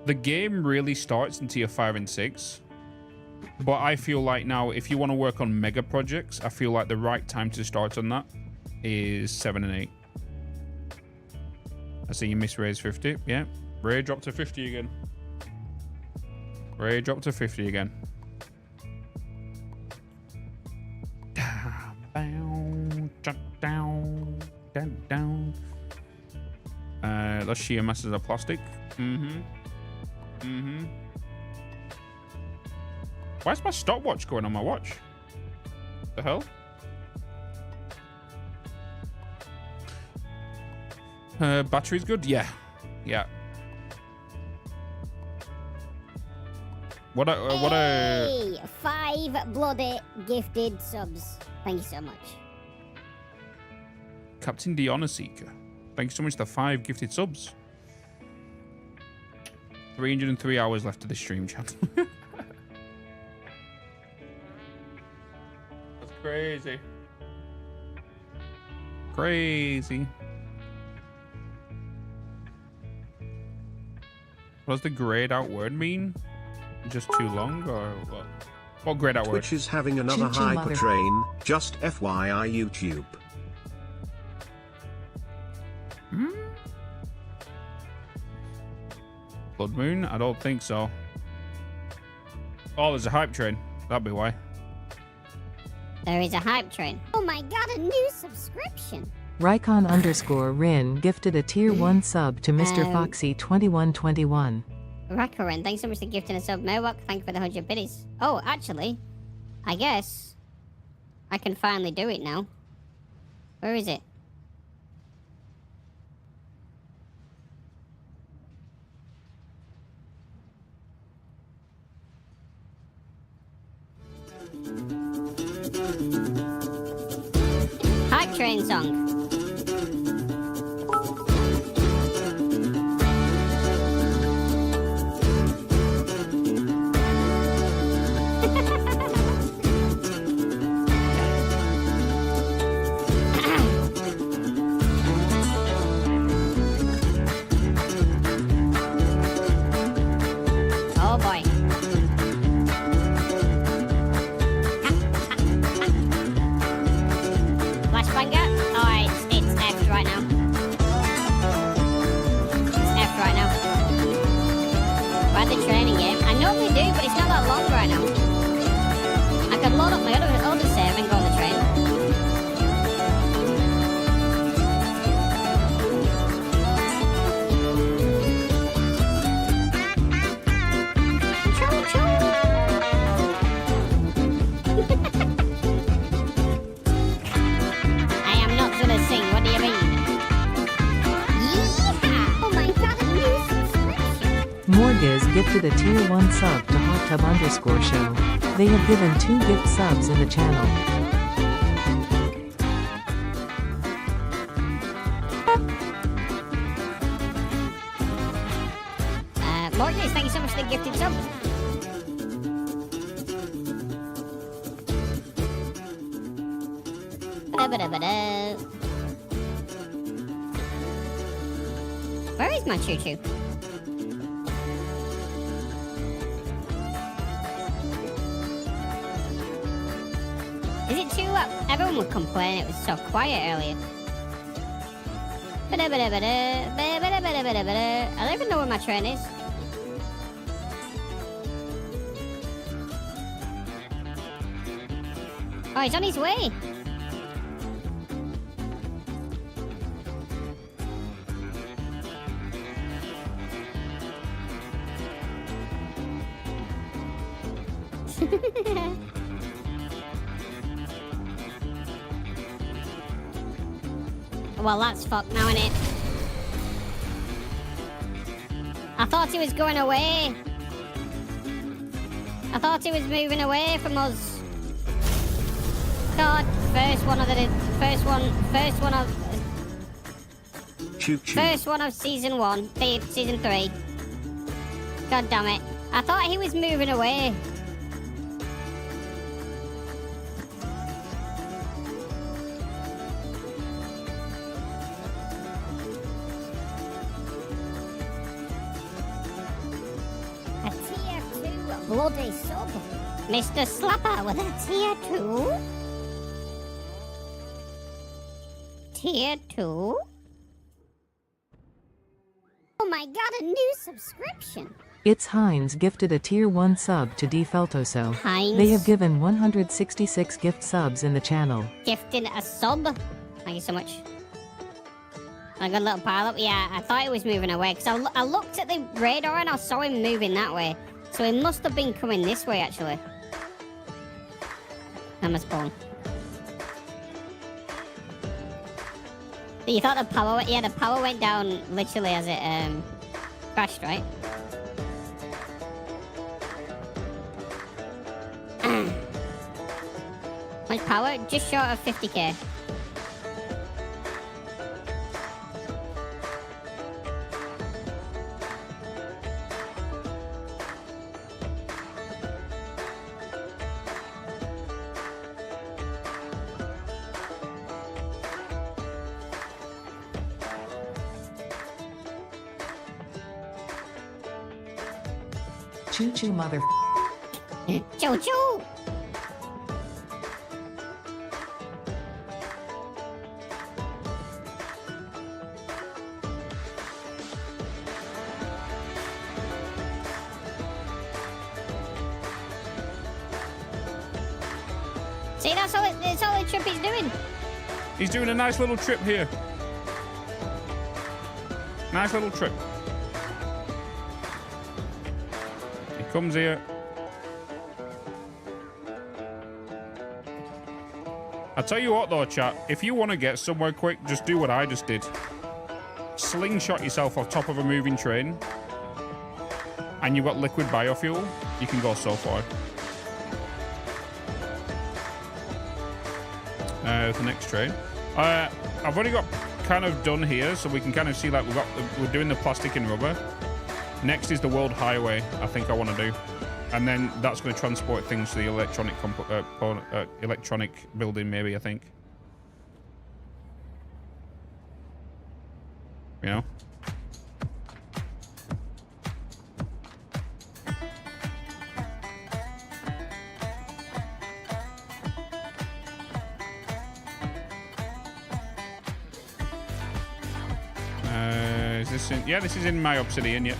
the game really starts in tier 5 and 6. But I feel like now, if you want to work on mega projects, I feel like the right time to start on that is 7 and 8. I see you miss Ray's 50. Yeah. Ray dropped to 50 again. Ray dropped to 50 again. Down, down, down, down. Those shear masses are plastic. Why is my stopwatch going on my watch? The hell? Battery's good? Yeah. Yeah. Hey, 5 bloody gifted subs. Thank you so much. Captain the Honor Seeker. Thank you so much for the 5 gifted subs. 303 hours left of this stream, chat. That's crazy. Crazy. What does the grayed out word mean? Just too long or what? What grayed out word? Twitch is having another Choo-choo, mother. hypertrain, just FYI YouTube. Blood Moon? I don't think so. Oh, there's a hype train. That'd be why. There is a hype train. Oh my god, a new subscription. Rycon_Rin gifted a tier 1 sub to Mr. Foxy 2121. Rakaran, thanks so much for gifting a sub. Mowok, thank you for the 100 biddies. Oh, actually, I guess I can finally do it now. Where is it? Hype train song. Oh boy. Flashbanger? Oh, it's F right now. It's F right now. We're at the training game. I normally do, but it's not that long right now. I could load up my other save and go on the train. I am not gonna sing, what do you mean? Yeehaw! Oh my god, a new subscription! Morgiz gifted a tier 1 sub to HotTub_show. They have given 2 gift subs in the channel. Morgan, thank you so much for the gifted sub. Ba-da-ba-da-ba-da. Where is my choo-choo? Is it too loud? Everyone would complain it was so quiet earlier. Ba-da-ba-da-ba-da. Ba-ba-da-ba-da-ba-da-ba-da. I don't even know where my train is. Oh, he's on his way. Well, that's fucked now, isn't it? I thought he was going away. I thought he was moving away from us. God, first one of season 1, season 3. God damn it. I thought he was moving away. A tier 2 bloody sub. Mr. Slapper with a tier 2? Tier 2? Oh my god, a new subscription! It's Heinz gifted a tier 1 sub to Defeltoso. Heinz? They have given 166 gift subs in the channel. Gifting a sub? Thank you so much. I got a little pile up. Yeah, I thought he was moving away because I looked at the radar and I saw him moving that way. So he must have been coming this way actually. I'm a spawn. You thought the power went, yeah, the power went down literally as it crashed, right? Much power? Just short of 50k. Choo-choo, mother... Choo-choo! See, that's all the trip he's doing. He's doing a nice little trip here. Nice little trip. He comes here. I tell you what though, chat, if you want to get somewhere quick, just do what I just did. Slingshot yourself off top of a moving train, and you've got liquid biofuel, you can go so far. The next train. I've already got kind of done here, so we can kind of see like we're doing the plastic and rubber. Next is the world highway, I think I want to do. And then that's going to transport things to the electronic building, maybe, I think. You know? Is this in? Yeah, this is in my obsidian, yeah.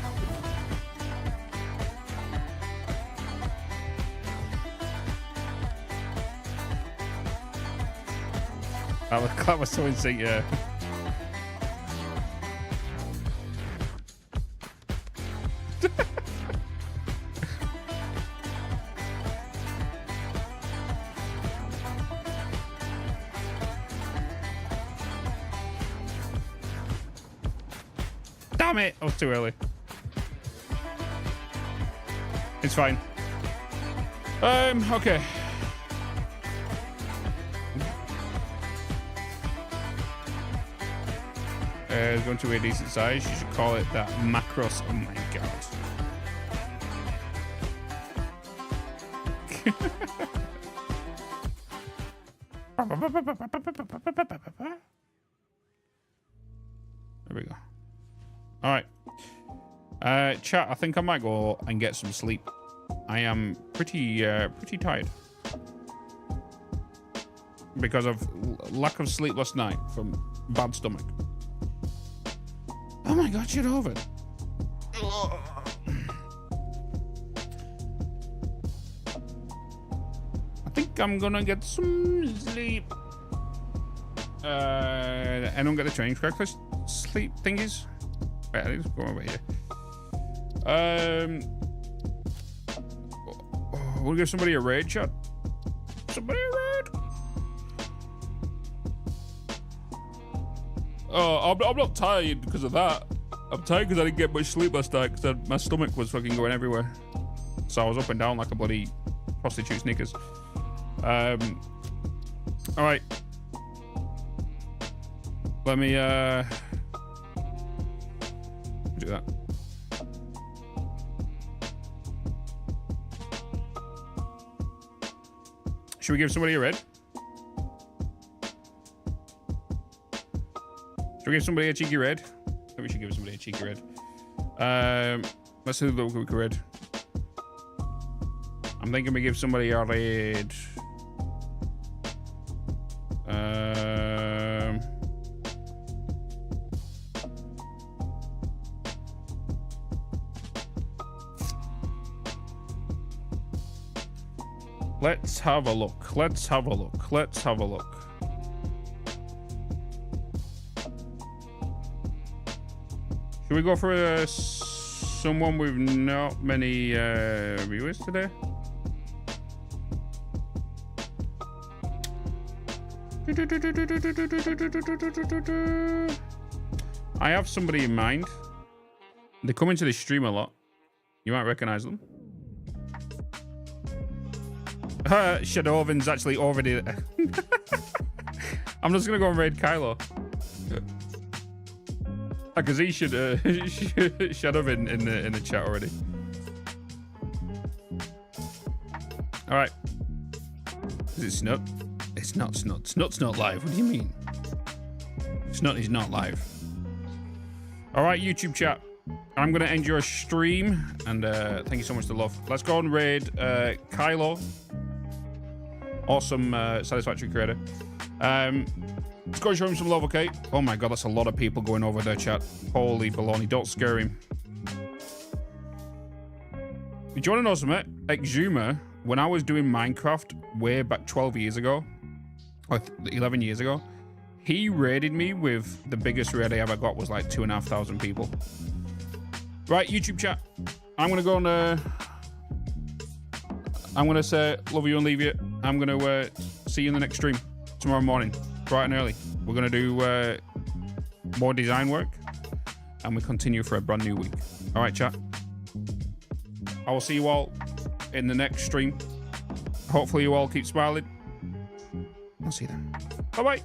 That was so in sync, yeah. Damn it! I was too early. It's fine. Okay. It's going to be a decent size. You should call it that macros. Oh my god. There we go. All right. Chat, I think I might go and get some sleep. I am pretty tired. Because of lack of sleep last night from bad stomach. Oh my god, shit over. I think I'm gonna get some sleep. I don't get the training correctly. Sleep thingies. Wait, I need to go over here. We'll give somebody a raid shot. Somebody a raid. Oh, I'm not tired because of that. I'm tired because I didn't get much sleep last night because my stomach was fucking going everywhere. So I was up and down like a bloody prostitute sneakers. All right. Let me do that. Should we give somebody a red? Should we give somebody a cheeky red? I think we should give somebody a cheeky red. Let's do the quick red. I'm thinking we give somebody a red. Let's have a look. Let's have a look. Let's have a look. Should we go for someone with not many viewers today? I have somebody in mind. They come into the stream a lot. You might recognize them. Shadowvin's actually already. I'm just gonna go and raid Kylo. Because he should Shadowvin in the chat already. All right. Is it Snut? It's not Snut. Snut's not live. What do you mean? Snut is not live. All right, YouTube chat. I'm gonna end your stream and thank you so much for the love. Let's go and raid Kylo. Awesome Satisfactory creator. Let's go and show him some love, okay? Oh my god, that's a lot of people going over there, chat. Holy baloney, don't scare him. Do you want to know something? Exuma, when I was doing Minecraft way back 12 years ago, or 11 years ago, he raided me with the biggest raid I ever got was like 2,500 people. Right, YouTube chat. I'm going to go and I'm going to say love you and leave you. I'm going to see you in the next stream tomorrow morning, bright and early. We're going to do more design work and we continue for a brand new week. All right, chat. I will see you all in the next stream. Hopefully you all keep smiling. I'll see you then. Bye-bye.